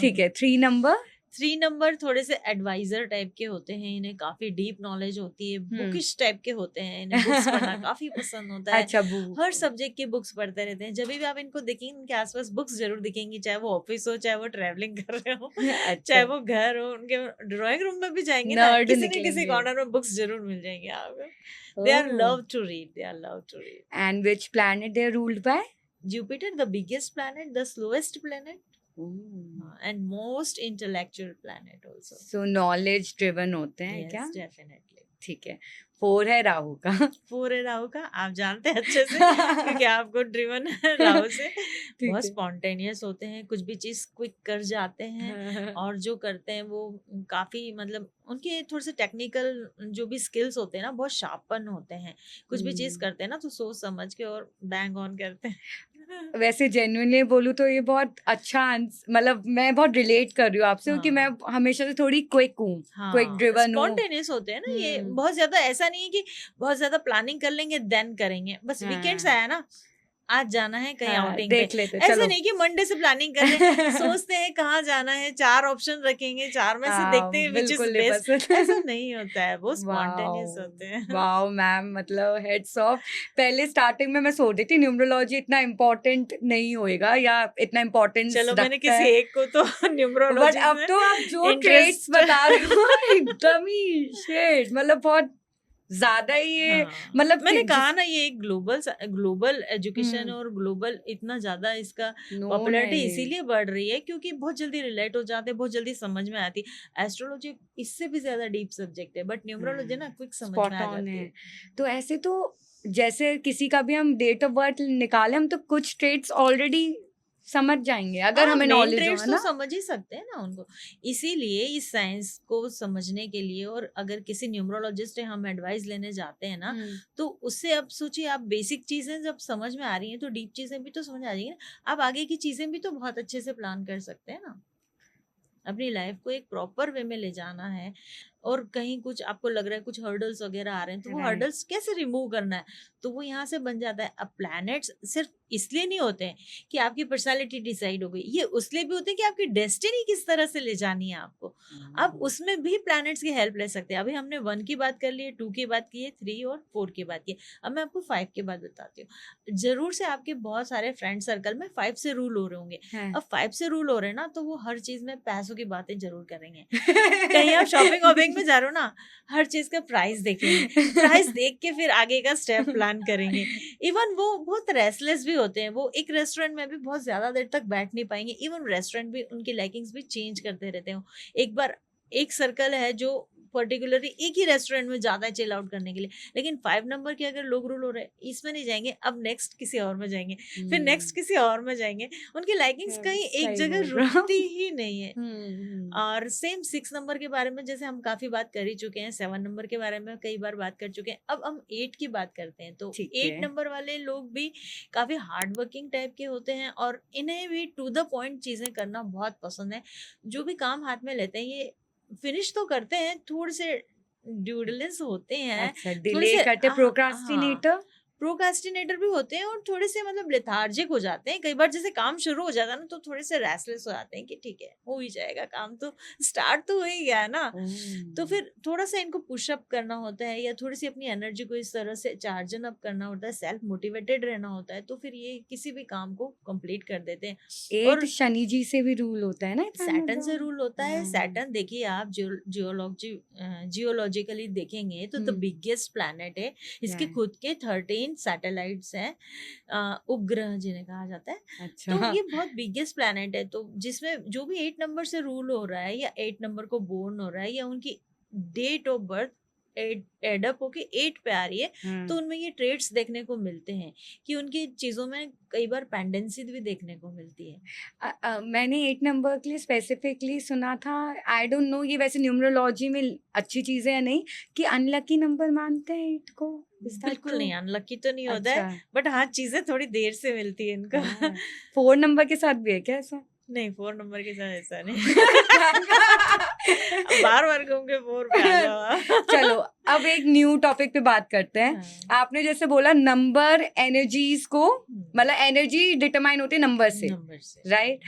ठीक है। 3 नंबर 3 नंबर थोड़े से एडवाइजर टाइप के होते हैं, इन्हें काफी डीप नॉलेज होती है, बुकिश टाइप के होते हैं, इन्हें बुक्स पढ़ना काफी पसंद होता है। अच्छा, बुक। हर सब्जेक्ट की बुक्स पढ़ते रहते हैं, जब भी आप इनको देखेंगे इनके आसपास बुक्स जरूर दिखेंगी, चाहे वो ऑफिस हो, चाहे वो ट्रैवलिंग कर रहे हो, चाहे अच्छा, वो घर हो, उनके ड्राइंग रूम में भी जाएंगे ना, नर्ड किसी न किसी निकलेंगे। कॉर्नर में बुक्स जरूर मिल जाएंगे आपको। They are love to read, they are love to read. And which planet they are ruled by? Jupiter, the biggest planet, the slowest planet, and most intellectual planet also. So knowledge driven होते हैं Yes, क्या? definitely. ठीक है। 4 है राहु का। 4 है राहु का, आप जानते हैं अच्छे से क्योंकि आपको ड्रिवन है राहु से। ठीक बहुत है। स्पॉन्टेनियस होते हैं, कुछ भी चीज क्विक कर जाते हैं, और जो करते हैं वो काफी, मतलब उनके थोड़े से टेक्निकल जो भी स्किल्स होते हैं ना, बहुत शार्पन होते हैं। कुछ भी चीज करते हैं ना तो सोच समझ के और बैंग ऑन करते हैं। वैसे जेन्युइनली बोलूं तो ये बहुत अच्छा मतलब मैं बहुत रिलेट कर रही हूँ आपसे, क्योंकि मैं हमेशा से थोड़ी क्विक हूँ, क्विक ड्रिवन हूँ। स्पॉन्टेनियस होते हैं ना ये, बहुत ज्यादा ऐसा नहीं है कि बहुत ज्यादा प्लानिंग कर लेंगे देन करेंगे, बस वीकेंड्स आया ना आज जाना है कहीं आउटिंग पे, देख लेते ऐसा चलो। नहीं कि मंडे से प्लानिंग कर रहे हैं, सोचते हैं कहाँ जाना है, 4 ऑप्शन रखेंगे, 4 में से देखते हैं विच इज बिल्कुल नहीं बेस्ट। पसंद। ऐसा नहीं होता है, वो स्पॉन्टेनियस होते हैं। वाओ मैम, मतलब हेड्स ऑफ। पहले स्टार्टिंग में मैं सोच रही थी न्यूमरोलॉजी इतना इम्पोर्टेंट नहीं होएगा या इतना इम्पोर्टेंस चलो मैंने रखता किसी है, एक को तो बट न्यूमरोलॉजी अब तो आप जो ट्रेड्स इंटरेस्ट बता रहे हो एकदम ही शेड, मतलब बहुत ज्यादा ही ये मतलब मैंने कहा ना, ये एक ग्लोबल एजुकेशन और ग्लोबल इतना ज्यादा इसका नोन है पॉपुलैरिटी ये। इसीलिए बढ़ रही है क्योंकि बहुत जल्दी रिलेट हो जाते हैं, बहुत जल्दी समझ में आती है। एस्ट्रोलॉजी इससे भी ज्यादा डीप सब्जेक्ट है, बट न्यूमरोलॉजी ना क्विक समझ में आ जाती है। तो ऐसे तो जैसे किसी का भी हम डेट ऑफ बर्थ निकाले हम तो कुछ ट्रेड्स ऑलरेडी समझ जाएंगे अगर हमें नॉलेज हो, ट्रेड्स है तो ना? समझ ही सकते हैं ना उनको, इसीलिए इस साइंस को समझने के लिए, और अगर किसी न्यूमरोलॉजिस्ट से हम एडवाइस लेने जाते हैं ना, तो उससे अब सोचिए, आप बेसिक चीजें जब समझ में आ रही हैं तो डीप चीजें भी तो समझ आ जाएंगी ना, आप आगे की चीजें भी तो बहुत अच्छे से प्लान कर सकते हैं ना। अपनी लाइफ को एक प्रॉपर वे में ले जाना है, और कहीं कुछ आपको लग रहा है कुछ हर्डल्स वगैरह आ रहे हैं, तो वो Right. हर्डल्स कैसे रिमूव करना है, तो वो यहाँ से बन जाता है। अब प्लैनेट्स सिर्फ इसलिए नहीं होते हैं कि आपकी पर्सनालिटी डिसाइड हो गई, ये उसलिए भी होते हैं कि आपकी डेस्टिनी किस तरह से ले जानी है आपको। अब उसमें भी प्लैनेट्स की हेल्प ले सकते हैं। अभी हमने 1 की बात कर ली है, 2 की बात की है, 3 और 4 की बात की है। अब मैं आपको 5 की बात बताती हूँ। जरूर से आपके बहुत सारे फ्रेंड सर्कल में 5 से रूल हो रहे होंगे। हाँ. अब 5 से रूल हो रहे हैं ना, तो वो हर चीज में पैसों की बातें जरूर करेंगे। कहीं आप शॉपिंग वॉपिंग में जा रहे हो ना, हर चीज का प्राइस देखेंगे, प्राइस देख के फिर आगे का स्टेप प्लान करेंगे। इवन वो बहुत रेस्टलेस भी होते हैं, वो एक रेस्टोरेंट में भी बहुत ज्यादा देर तक बैठ नहीं पाएंगे। इवन रेस्टोरेंट भी उनकी लाइकिंग्स भी चेंज करते रहते हो। एक बार एक सर्कल है जो पर्टिकुलरली एक ही रेस्टोरेंट में जाता है चिल आउट करने के लिए, लेकिन 5 नंबर के अगर लोग रूल हो रहे हैं, इसमें नहीं जाएंगे, अब नेक्स्ट किसी और में जाएंगे, फिर नेक्स्ट किसी और में जाएंगे। उनकी लाइकिंग्स कहीं एक सही जगह बोल रहा हूँ. रुकती ही नहीं है। हम्म. और सेम 6 नंबर के बारे में जैसे हम काफी बात कर ही चुके हैं, 7 नंबर के बारे में कई बार बात कर चुके हैं, अब हम 8 की बात करते हैं। तो ठीक 8 है. नंबर वाले लोग भी काफी हार्ड वर्किंग टाइप के होते हैं, और इन्हें भी टू द पॉइंट चीजें करना बहुत पसंद है। जो भी काम हाथ में लेते हैं ये फिनिश तो करते हैं, थोड़े से ड्यूडलेंस होते हैं, अच्छा, थोड़े डिले से करते, हाँ, प्रोक्रास्टिनेटर. प्रोकास्टिनेटर भी होते हैं, और थोड़े से मतलब लेथार्जिक हो जाते हैं। कई बार जैसे काम शुरू हो जाता है ना, तो थोड़े से रेस्टलेस हो जाते हैं कि ठीक है हो ही जाएगा काम, तो स्टार्ट तो हो ही गया है ना। तो फिर थोड़ा सा इनको पुशअप करना होता है, या थोड़ी सी अपनी एनर्जी को इस तरह से चार्जन अप करना होता है, सेल्फ मोटिवेटेड रहना होता है, तो फिर ये किसी भी काम को कंप्लीट कर देते हैं। 8 और शनि जी से भी रूल होता है ना, सैटर्न से रूल होता है। हाँ. सैटर्न देखिए आप जियोलॉजिकली देखेंगे तो द बिगेस्ट प्लैनेट है। इसके Yeah. खुद के 13 सैटेलाइट्स हैं, उपग्रह जिन्हें कहा जाता है। अच्छा. तो ये बहुत बिगेस्ट प्लैनेट है, तो जिसमें जो भी 8 नंबर से रूल हो रहा है, या 8 नंबर को बोर्न हो रहा है, या उनकी डेट ऑफ बर्थ एडअप होके 8 पे आ रही है, तो उनमें ये ट्रेड्स देखने को मिलते हैं कि उनकी चीजों में कई बार पेंडेंसी भी देखने को मिलती है। मैंने 8 नंबर के लिए स्पेसिफिकली सुना था. आई डोंट नो ये वैसे न्यूमरोलॉजी में अच्छी चीज है या नहीं, कि अनलकी नंबर मानते हैं 8 को. Is that बिल्कुल true? नहीं, अनलकी तो नहीं होता है, अच्छा. बट हाँ चीजें थोड़ी देर से मिलती है इनको। 4 नंबर के साथ भी है क्या ऐसा? नहीं, 4 नंबर के साथ ऐसा नहीं। बार बार कहूँगे 4 पे आ जाओ आप। चलो अब एक न्यू टॉपिक पे बात करते हैं. हाँ। आपने जैसे बोला नंबर एनर्जीज को, मतलब एनर्जी डिटरमाइन होती है नंबर से, नंबर से राइट?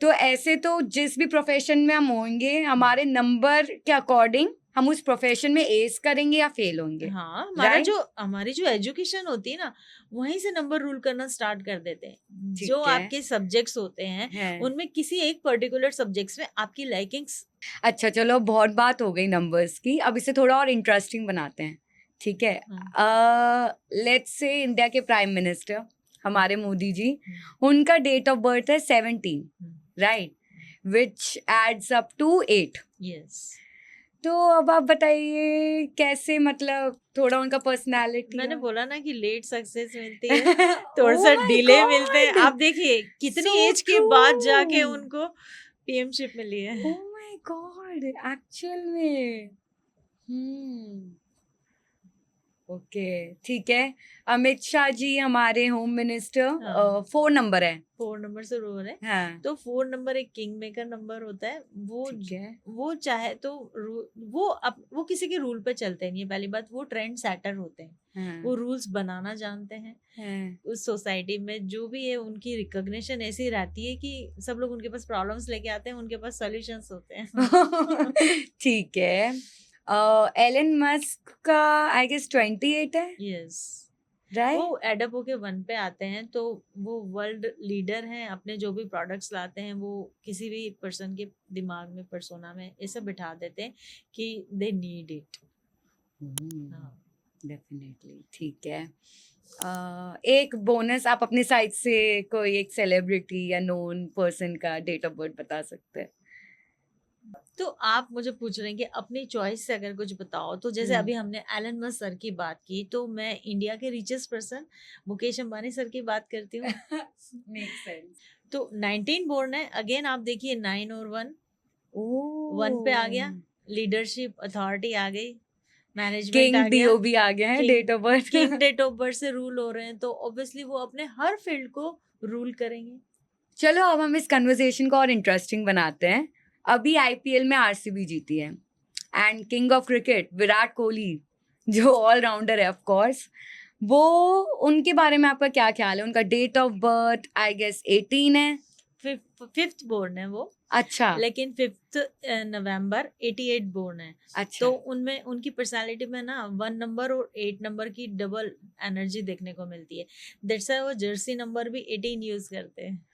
तो ऐसे तो जिस भी प्रोफेशन में हम होंगे, हमारे नंबर के अकॉर्डिंग हम उस प्रोफेशन में एस करेंगे या फेल होंगे. हाँ, हमारा Right? जो हमारी जो एजुकेशन होती है ना, वहीं से नंबर रूल करना स्टार्ट कर देते हैं। ठीक जो है. आपके सब्जेक्ट्स होते हैं, है. उनमें किसी एक पर्टिकुलर सब्जेक्ट्स में आपकी लाइकिंग्स। अच्छा चलो, बहुत बात हो गई नंबर्स की, अब इसे थोड़ा और इंटरेस्टिंग बनाते हैं. ठीक है. लेट्स से इंडिया के प्राइम मिनिस्टर हमारे मोदी जी, उनका डेट ऑफ बर्थ है 17, right, which adds up to 8. Yes, तो अब आप बताइए कैसे, मतलब थोड़ा उनका पर्सनालिटी. मैंने बोला ना कि लेट सक्सेस मिलती है, थोड़ा सा डिले मिलते हैं। आप देखिए कितनी So एज के बाद जाके true. उनको पीएमशिप मिली है। Oh my God, एक्चुअल में. ओके, ठीक है. अमित शाह जी हमारे होम मिनिस्टर, हाँ। 4 नंबर है. 4 नंबर से रूल है। हाँ. तो 4 नंबर एक किंग मेकर नंबर होता है। ठीक है. वो चाहे तो वो किसी के रूल पे चलते नहीं है। पहली बात, वो ट्रेंड सेटर होते हैं। हाँ. वो रूल्स बनाना जानते हैं। हाँ. उस सोसाइटी में जो भी है उनकी रिकॉग्निशन ऐसी रहती है कि सब लोग उनके पास प्रॉब्लम्स लेके आते हैं, उनके पास सॉल्यूशंस होते हैं। ठीक है. एलन मस्क का आई गेस 28 है, यस, राइट? वो एडअप होके 1 पे आते हैं, तो वो वर्ल्ड लीडर हैं। अपने जो भी प्रोडक्ट्स लाते हैं, वो किसी भी पर्सन के दिमाग में, पर्सोना में ऐसा बिठा देते हैं कि दे नीड इट। डेफिनेटली. ठीक है. एक बोनस, आप अपने साइड से कोई एक सेलिब्रिटी या नोन पर्सन का डेट ऑफ बर्थ बता सकते हैं. तो आप मुझे पूछ रहे हैं कि अपनी चॉइस से अगर कुछ बताओ, तो जैसे अभी हमने एलन मस्क सर की बात की, तो मैं इंडिया के richest person Mukesh Ambani sir की बात करती हूँ। Makes sense. तो 19 बोर्न है। अगेन आप देखिए 9 और 1 ओह, 1 पे आ गया, लीडरशिप अथॉरिटी आ गई, मैनेजमेंट आ किंग गया, डीओबी आ गया है King- date of birth. King date of birth से रूल हो रहे हैं, तो ऑब्वियसली वो अपने हर फील्ड को रूल करेंगे। चलो अब हम इस कन्वर्सेशन को और इंटरेस्टिंग बनाते हैं. अभी आईपीएल में आरसीबी जीती है. And king of cricket Virat Kohli, जो ऑलराउंडर है ऑफ कोर्स, वो उनके बारे में आपका क्या ख्याल है? उनका date of birth I guess 18 है। फिफ्थ बोर्न है वो, अच्छा लेकिन 5 नवंबर 88 बोर्न है। अच्छा तो उनमें उनकी पर्सनालिटी में ना 1 नंबर और 8 नंबर की डबल एनर्जी देखने को मिलती है। दैट्स व्हाई वो जर्सी नंबर भी 18 यूज करते हैं।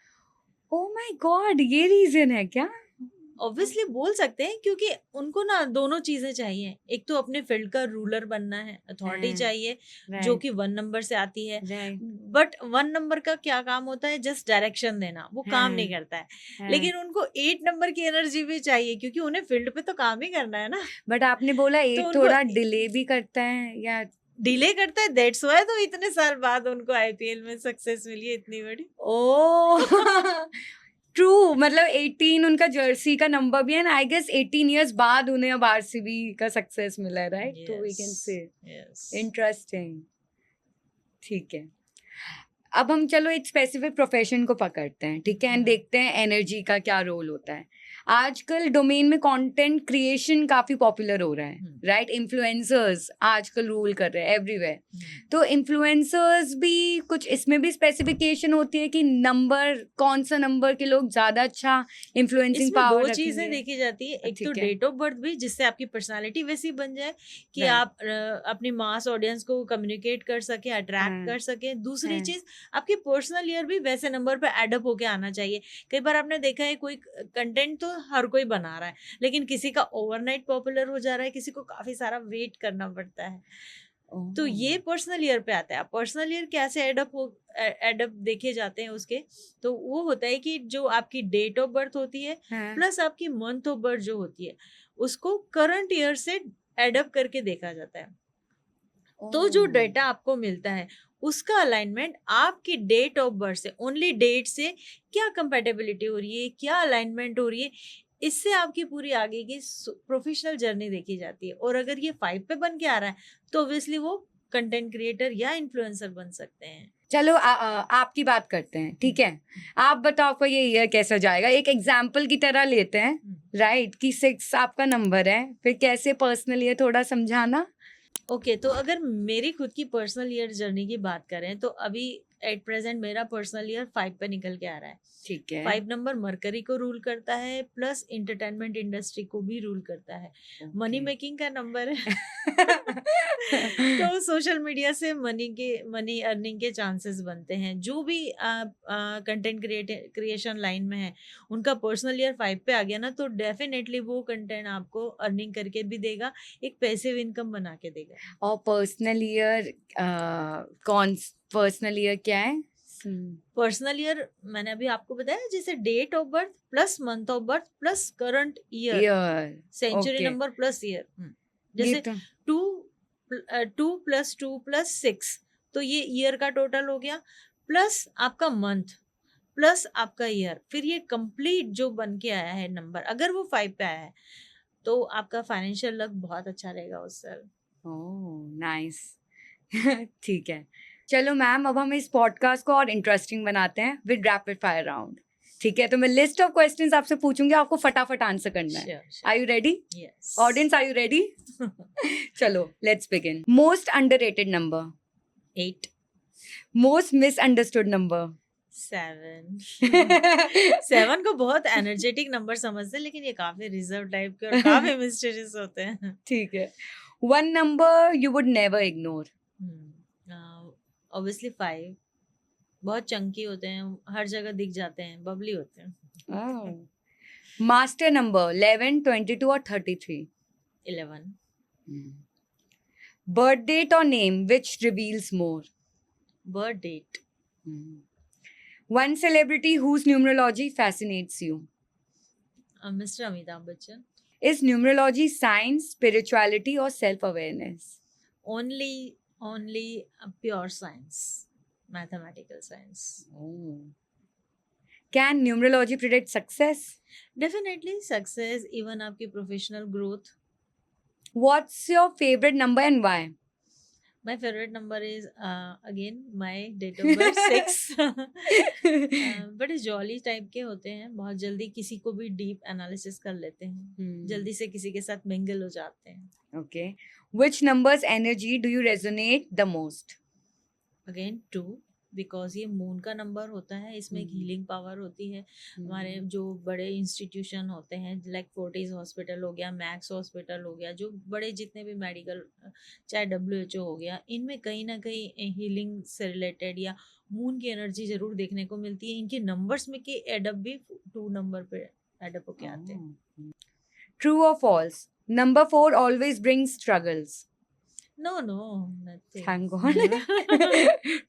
ओ माय गॉड, ये रीजन है क्या? ऑब्वियसली बोल सकते हैं, क्योंकि उनको ना दोनों चीजें चाहिए। एक तो अपने फील्ड का रूलर बनना है, अथॉरिटी हाँ, चाहिए जो राइट कि 1 नंबर से आती है। राइट बट 1 नंबर का क्या काम होता है? जस्ट डायरेक्शन देना, वो काम नहीं हाँ करता है। हाँ। लेकिन उनको 8 नंबर की एनर्जी भी चाहिए, क्योंकि उन्हें फील्ड पे तो काम ही करना है ना। बट आपने बोला तो एट उनको थोड़ा डिले भी करता है या? डिले करता है, दैट्स व्हाई तो इतने साल बाद उनको आईपीएल में सक्सेस मिली है इतनी बड़ी। ओ ट्रू, मतलब 18 उनका जर्सी का नंबर भी है ना, आई गेस 18 इयर्स बाद उन्हें अब आरसीबी का सक्सेस मिला है, राइट? तो we can say yes. Interesting. ठीक है, अब हम चलो एक स्पेसिफिक प्रोफेशन को पकड़ते हैं, ठीक है, एंड देखते हैं एनर्जी का क्या रोल होता है। आजकल डोमेन में कंटेंट क्रिएशन काफी पॉपुलर हो रहा है, राइट? इन्फ्लुएंसर्स आजकल रूल कर रहे हैं एवरीवेयर। तो इन्फ्लुएंसर्स भी कुछ, इसमें भी स्पेसिफिकेशन होती है कि नंबर, कौन सा नंबर के लोग ज्यादा अच्छा इन्फ्लुएंसिंग इसमें पावर 2 चीजें रखेंगे? देखी जाती है। एक तो ठीक है, डेट ऑफ बर्थ भी, जिससे आपकी पर्सनालिटी वैसी बन जाए कि Right. आप अपनी मास ऑडियंस को कम्युनिकेट कर सके, अट्रैक्ट हाँ, कर सके। दूसरी हाँ, चीज, आपकी पर्सनल ईयर भी वैसे नंबर पे एडअप होके आना चाहिए। कई बार आपने देखा है, कोई कंटेंट तो हर कोई बना रहा है, लेकिन किसी का ओवरनाइट पॉपुलर हो जा रहा है, किसी को काफी सारा वेट करना पड़ता है। तो ये ओह, पर्सनल ईयर पे आता है। पर्सनल ईयर कैसे एडअप देखे जाते हैं उसके, तो वो होता है कि जो आपकी डेट ऑफ बर्थ होती है हाँ, प्लस आपकी मंथ ऑफ बर्थ जो होती है, उसको करंट ईयर से एडअप करके देखा जाता है। तो जो ओह, डेटा आपको मिलता है, उसका अलाइनमेंट आपकी डेट ऑफ बर्थ से, ओनली डेट से क्या कंपेटेबिलिटी हो रही है, क्या अलाइनमेंट हो रही है, इससे आपकी पूरी आगे की प्रोफेशनल जर्नी देखी जाती है। और अगर ये 5 पे बन के आ रहा है, तो ऑब्वियसली वो कंटेंट क्रिएटर या इन्फ्लुएंसर बन सकते हैं। चलो आपकी बात करते हैं, ठीक है? आप बताओ आपका ये ईयर कैसा जाएगा, एक एग्जाम्पल की तरह लेते हैं, राइट? कि 6 आपका नंबर है, फिर कैसे पर्सनल ईयर थोड़ा समझाना। ओके, तो अगर मेरी खुद की पर्सनल ईयर जर्नी की बात करें, तो अभी एट प्रेजेंट मेरा पर्सनल ईयर 5 पे निकल के आ रहा है। ठीक है, 5 नंबर मरकरी को रूल करता है, प्लस इंटरटेनमेंट इंडस्ट्री को भी रूल करता है। मनी मेकिंग का नंबर है। तो सोशल मीडिया से मनी अर्निंग के चांसेस बनते हैं। जो भी कंटेंट क्रिएशन लाइन में है, उनका पर्सनल ईयर 5 पे आ गया ना, तो डेफिनेटली वो कंटेंट आपको अर्निंग करके भी देगा, एक पैसिव इनकम बना के देगा। और पर्सनल ईयर कौन, पर्सनल ईयर क्या है? पर्सनल ईयर मैंने अभी आपको बताया, जैसे date of birth plus month of birth plus current year, year, century okay, number plus year. ये जैसे तो 2 + 2 + 6, तो ये ईयर का टोटल हो गया, प्लस आपका मंथ प्लस आपका ईयर, फिर ये कंप्लीट जो बन के आया है नंबर, अगर वो 5 पे आया है, तो आपका फाइनेंशियल लक बहुत अच्छा रहेगा उस साल। ओह नाइस ठीक है, चलो मैम, अब हम इस पॉडकास्ट को और इंटरेस्टिंग बनाते हैं विद रैपिड फायर राउंड। ठीक है, तो मैं लिस्ट ऑफ क्वेश्चंस आपसे पूछूंगी, आपको फटाफट आंसर करना है। Are you ready? Yes. Audience, are you ready? चलो let's begin. Most underrated number, 8, most misunderstood number. 7। 7 को बहुत एनर्जेटिक नंबर समझते हैं, लेकिन ये काफी रिजर्व टाइप के और काफी मिस्टीरियस होते हैं। ठीक है, one number you would never ignore. Obviously 5, बहुत चंकी होते हैं, हर जगह दिख जाते हैं, बबली होते हैं। मास्टर नंबर 11, 22 और 33। 11, बर्थ डेट और name which reveals more. Birth date, One celebrity whose numerology fascinates you. Mister Amitabh Bachchan. Is numerology science, spirituality or self-awareness? Only pure science, mathematical science. Oh. Can numerology predict success? Definitely success, even आपकी professional growth. What's your favorite number and why? My favorite number is again my date of birth 6. बड़े jolly type के होते हैं, बहुत जल्दी किसी को भी डीप एनालिसिस कर लेते हैं, जल्दी से किसी के साथ मिंगल हो जाते हैं. Okay. Which number's energy do you resonate the most? Again 2, because ये मून का नंबर होता है, इसमें एक हीलिंग पावर होती है. हमारे जो बड़े इंस्टीट्यूशन होते हैं लाइक फोर्टिस हॉस्पिटल हो गया, मैक्स हॉस्पिटल हो गया, जो बड़े जितने भी मेडिकल, चाहे WHO हो गया, इनमें कहीं ना कहीं हीलिंग से रिलेटेड या मून की एनर्जी जरूर देखने को मिलती है. इनके नंबर्स में कि एडअप भी 2 नंबर पे एडअप होके आते हैं. True or false? Number 4 always brings struggles. No, nothing. Thank God.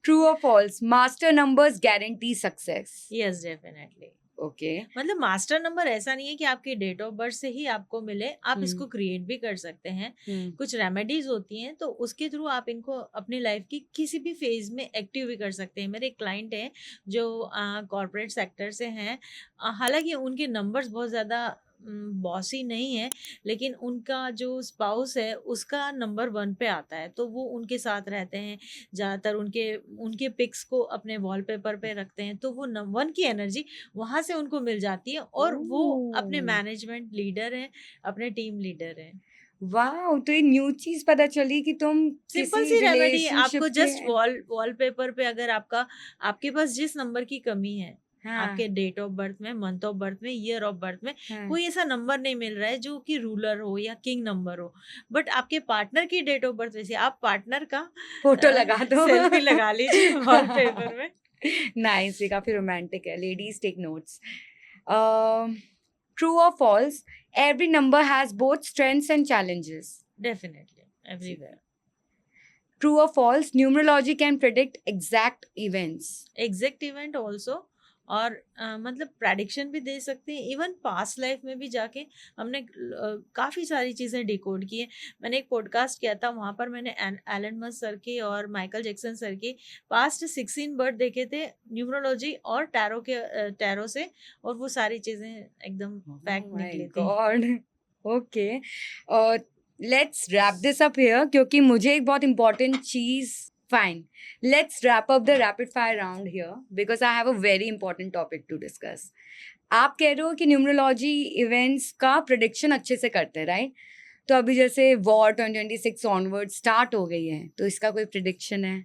True or false? Master numbers guarantee success. Yes, definitely. Okay. मतलब मास्टर नंबर ऐसा नहीं है कि आपकी डेट ऑफ बर्थ से ही आपको मिले, आप इसको क्रिएट भी कर सकते हैं. कुछ रेमेडीज होती हैं, तो उसके थ्रू आप इनको अपनी लाइफ की किसी भी फेज में एक्टिव भी कर सकते हैं. मेरे एक क्लाइंट हैं जो कॉर्पोरेट सेक्टर से हैं, हालांकि उनके नंबर्स बहुत ज़्यादा बॉसी नहीं है, लेकिन उनका जो स्पाउस है उसका नंबर 1 पे आता है, तो वो उनके साथ रहते हैं ज़्यादातर. उनके पिक्स को अपने वॉलपेपर पे रखते हैं, तो वो 1 की एनर्जी वहाँ से उनको मिल जाती है, और वो अपने मैनेजमेंट लीडर हैं, अपने टीम लीडर हैं. वाओ, तो ये न्यू चीज पता चली कि तुम सिंपल सी रेमेडी, आपको जस्ट वॉलपेपर पे अगर आपके पास जिस नंबर की कमी है, आपके डेट ऑफ बर्थ में, मंथ ऑफ बर्थ में, ईयर ऑफ बर्थ में कोई ऐसा नंबर नहीं मिल रहा है जो कि रूलर हो या किंग नंबर हो, बट आपके पार्टनर की डेट ऑफ बर्थ वैसे आप पार्टनर का फोटो लगा दो, सेल्फी लगा लीजिए वॉलपेपर में. नाइस, ये काफी रोमांटिक है. Ladies take notes. ट्रू और false? Every number has both strengths and challenges. Definitely, everywhere. True or false? Numerology can predict exact events. Exact event also, और मतलब प्रेडिक्शन भी दे सकते हैं. इवन पास्ट लाइफ में भी जाके हमने काफ़ी सारी चीज़ें डिकोड की है. मैंने एक पॉडकास्ट किया था, वहाँ पर मैंने एलन मस्क सर के और माइकल जैक्सन सर के पास्ट 16 बर्थ देखे थे न्यूमरोलॉजी और टैरो से, और वो सारी चीज़ें एकदम फैक्ट निकली थी. God. Okay, let's wrap this up here, क्योंकि मुझे एक बहुत important cheese. Fine. Let's wrap up the rapid fire round here because I have a very important topic to discuss. आप कह रहे हो कि न्यूमरोलॉजी इवेंट्स का प्रेडिक्शन अच्छे से करते हैं, राइट? तो अभी जैसे वॉर 2026 ऑनवर्ड स्टार्ट हो गई है, तो इसका कोई प्रेडिक्शन है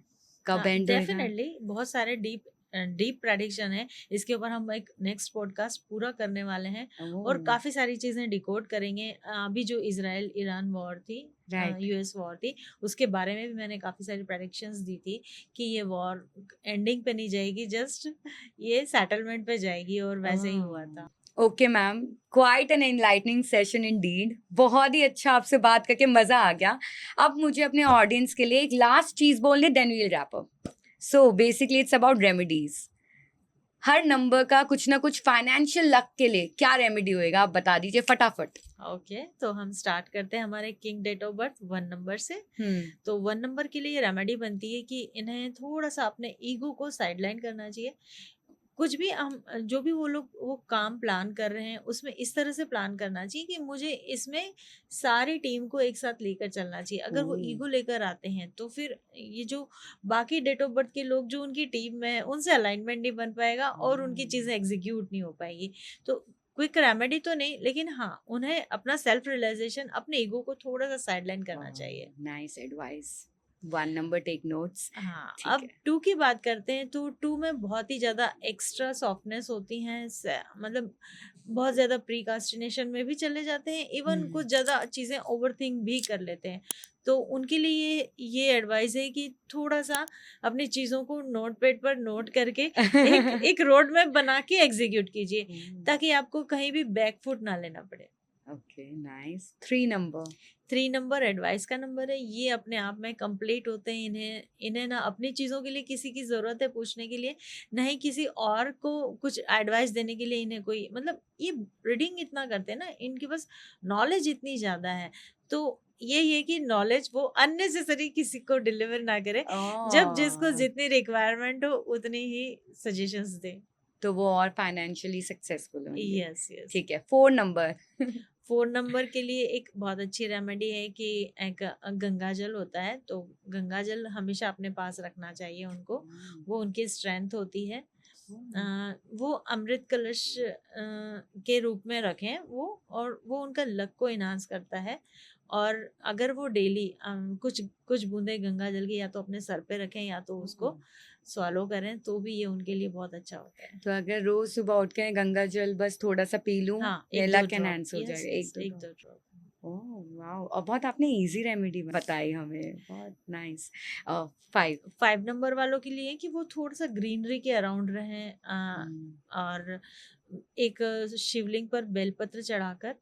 कब एंड होगा? डेफिनेटली बहुत सारे डीप प्रेडिक्शन है. इसके ऊपर हम एक नेक्स्ट पॉडकास्ट पूरा करने वाले हैं, और काफी सारी चीजें डिकोड करेंगे. अभी जो इजराइल ईरान वॉर थी, US वॉर थी, उसके बारे में भी मैंने काफी सारी प्रेडिक्शंस दी थी कि ये वॉर एंडिंग पे नहीं जाएगी, जस्ट ये सेटलमेंट पे जाएगी, और वैसे ही हुआ था. Okay ma'am, quite an enlightening session Indeed. बहुत ही अच्छा, आपसे बात करके मजा आ गया. अब मुझे अपने ऑडियंस के लिए एक लास्ट चीज बोलने, then we will wrap up. So basically it's about remedies. हर नंबर का कुछ ना कुछ फाइनेंशियल लक के लिए क्या रेमेडी होएगा, आप बता दीजिए फटाफट. ओके, तो हम स्टार्ट करते हैं हमारे king date of birth 1 number से. तो 1 नंबर के लिए ये रेमेडी बनती है कि इन्हें थोड़ा सा अपने ईगो को साइडलाइन करना चाहिए. कुछ भी हम जो भी वो काम प्लान कर रहे हैं, उसमें इस तरह से प्लान करना चाहिए कि मुझे इसमें सारी टीम को एक साथ लेकर चलना चाहिए. अगर वो ईगो लेकर आते हैं, तो फिर ये जो बाकी डेट ऑफ बर्थ के लोग जो उनकी टीम में है, उनसे अलाइनमेंट नहीं बन पाएगा, और उनकी चीज़ें एग्जीक्यूट नहीं हो पाएगी. तो क्विक रेमेडी तो नहीं, लेकिन हाँ, उन्हें अपना सेल्फ रियलाइजेशन, अपने ईगो को थोड़ा सा साइडलाइन करना चाहिए. Nice advice. 1 number take notes. हाँ, अब 2 की बात करते हैं. तो 2 में बहुत ही ज़्यादा एक्स्ट्रा सॉफ्टनेस होती हैं, मतलब बहुत ज़्यादा प्रीकास्टिनेशन में भी चले जाते हैं, इवन कुछ ज़्यादा चीज़ें ओवरथिंक भी कर लेते हैं. तो उनके लिए ये एडवाइस है कि थोड़ा सा अपनी चीज़ों को नोटपैड पर नोट करके एक रोड मैप बना के एग्जीक्यूट कीजिए, ताकि आपको कहीं भी बैकफुट ना लेना पड़े. Okay, nice. 3 नंबर एडवाइस का नंबर है. ये अपने आप में कंप्लीट होते हैं. इन्हें ना अपनी चीज़ों के लिए किसी की ज़रूरत है पूछने के लिए, ना ही किसी और को कुछ एडवाइस देने के लिए इन्हें कोई, मतलब ये रीडिंग इतना करते हैं ना, इनके पास नॉलेज इतनी ज़्यादा है. तो ये कि नॉलेज वो अननेसेसरी किसी को डिलीवर ना करे. जब जिसको जितनी रिक्वायरमेंट हो उतनी ही सजेशंस दे, तो वो और फाइनेंशियली सक्सेसफुल होंगे. यस. ठीक है. 4 नंबर 4 नंबर के लिए एक बहुत अच्छी रेमेडी है कि एक गंगा जल होता है, तो गंगा जल हमेशा अपने पास रखना चाहिए उनको, वो उनकी स्ट्रेंथ होती है। वो अमृत कलश के रूप में रखें वो, और वो उनका लक को इन्हांस करता है। और अगर वो डेली कुछ कुछ बूंदे गंगा जल की या तो अपने सर पे रखें या तो उसको स्वॉलो करें, तो भी ये उनके लिए बहुत अच्छा होता है। तो अगर रोज सुबह उठ के गंगा जल बस थोड़ा सा पी लूं, हाँ, ये एक दो लक ड्रॉप, एनहांस हो यस जाएगा। यस, एक दो ड्रॉप। ओह वाओ, और बहुत आपने इजी रेमेडी बताई हमें, बहुत नाइस। 5। 5 नंबर वालों के लिए कि वो थोड़ा सा ग्रीनरी के अराउंड रहें, और एक शिवलिंग पर बेलपत्र चढ़ाकर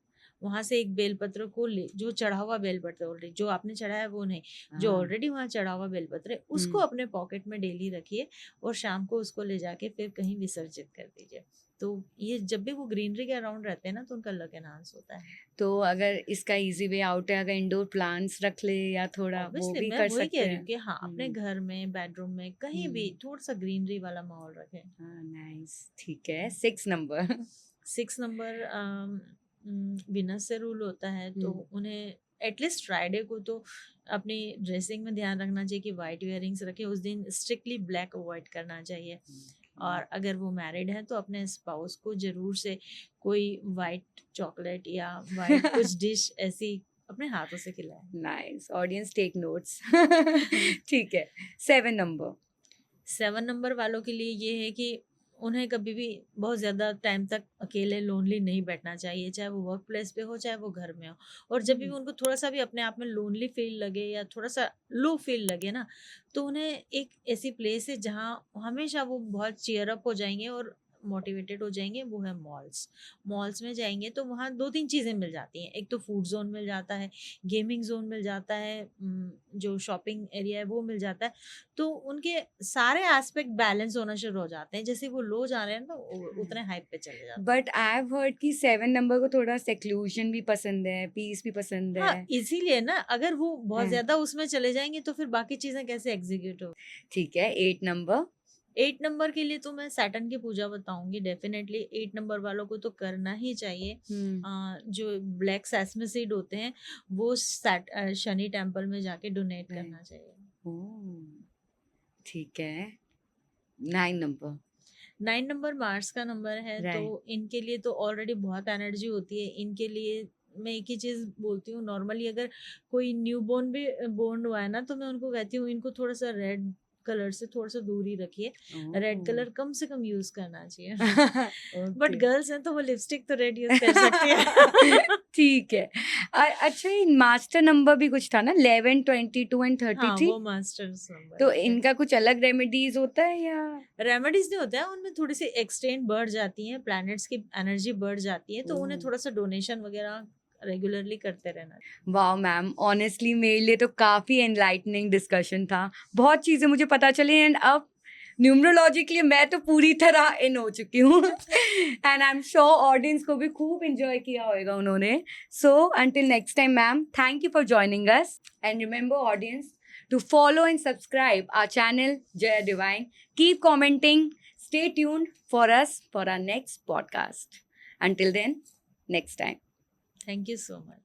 वहां से एक बेलपत्र को ले, जो चढ़ा हुआ बेलपत्र ऑलरेडी जो आपने चढ़ाया है वो नहीं, जो ऑलरेडी वहाँ चढ़ा हुआ बेलपत्र है उसको अपने पॉकेट में डेली रखिए, और शाम को उसको ले जाके फिर कहीं विसर्जित कर दीजिए। तो ये जब भी वो ग्रीनरी के अराउंड रहते हैं ना, तो उनका लक एनहांस होता है। तो अगर इसका इजी वे आउट है, अगर इंडोर प्लांट्स रख ले या थोड़ा वो ऑब्वियसली भी मैं कर वही सकते कह रही हैं। हूँ कि हाँ, अपने घर में, बेडरूम में, कहीं भी थोड़ा सा ग्रीनरी वाला माहौल रखें। हाँ नाइस, ठीक है। 6 नंबर। 6 नंबर विनस से रूल होता है, तो उन्हें एटलीस्ट फ्राइडे को तो अपनी ड्रेसिंग में ध्यान रखना चाहिए कि वाइट इयरिंग्स रखें। उस दिन स्ट्रिक्टली ब्लैक अवॉइड करना चाहिए। और अगर वो मैरिड है तो अपने स्पाउस को जरूर से कोई वाइट चॉकलेट या वाइट कुछ डिश ऐसी अपने हाथों से खिलाए। Nice, audience take notes. ठीक है। 7 नंबर। 7 नंबर वालों के लिए ये है कि उन्हें कभी भी बहुत ज़्यादा टाइम तक अकेले लोनली नहीं बैठना चाहिए, चाहे वो वर्क प्लेस पे हो चाहे वो घर में हो। और जब भी उनको थोड़ा सा भी अपने आप में लोनली फील लगे या थोड़ा सा लो फील लगे ना, तो उन्हें एक ऐसी प्लेस है जहाँ हमेशा वो बहुत चीयर अप हो जाएंगे और मोटिवेटेड हो जाएंगे, वो है मॉल्स। मॉल्स में जाएंगे तो वहाँ 2-3 चीज़ें मिल जाती हैं। एक तो फूड जोन मिल जाता है, गेमिंग जोन मिल जाता है, जो शॉपिंग एरिया है वो मिल जाता है। तो उनके सारे एस्पेक्ट बैलेंस होना शुरू हो जाते हैं। जैसे वो लो जा रहे हैं तो उतने हाइप पे चले जाते हैं। बट आई हैव हर्ड कि 7 नंबर को थोड़ा सेक्लूजन भी पसंद है, पीस भी पसंद हाँ, है। इसीलिए ना, अगर वो बहुत हाँ। ज्यादा उसमें चले जाएंगे तो फिर बाकी चीजें कैसे एग्जीक्यूट हो। ठीक है। 8 नंबर। 8 नंबर के लिए तो मैं सैटर्न की पूजा बताऊंगी। डेफिनेटली 8 नंबर वालों को तो करना ही चाहिए। जो ब्लैक सेसमी सीड होते हैं वो शनि टेम्पल में जाके डोनेट करना चाहिए। ठीक है। 9 नंबर। 9 नंबर मार्स का नंबर है, तो इनके लिए तो ऑलरेडी बहुत एनर्जी होती है। इनके लिए मैं एक ही चीज बोलती हूँ, नॉर्मली अगर कोई न्यू बॉर्न भी बोर्न हुआ है ना, तो मैं उनको कहती हूँ इनको थोड़ा सा रेड कलर से थोड़ा सा दूरी रखिए। रेड कलर कम से कम यूज करना चाहिए। बट गर्ल्स हैं तो वो लिपस्टिक तो रेड यूज कर सकती है। ठीक है। अच्छा, ये मास्टर नंबर भी कुछ था ना, 11, 22 एंड 33। हाँ, वो मास्टर्स नंबर तो है। इनका कुछ अलग रेमेडीज होता है या? रेमेडीज नहीं होता है उनमें, थोड़ी सी एक्सटेंड बढ़ जाती है, प्लैनेट्स की एनर्जी बढ़ जाती है, तो उन्हें थोड़ा सा डोनेशन वगैरह रेगुलरली करते रहना। वाह मैम, ऑनेस्टली मेरे लिए तो काफ़ी एनलाइटनिंग डिस्कशन था, बहुत चीज़ें मुझे पता चली। एंड अब न्यूमरोलॉजी के लिए मैं तो पूरी तरह इन हो चुकी हूँ। And I am sure audience को भी खूब इंजॉय किया होगा उन्होंने। So until next time ma'am, thank you for joining us. And remember audience to follow and subscribe our channel Jaya Divine. Keep commenting. Stay tuned for us for our next podcast. Until then, next time. Thank you so much.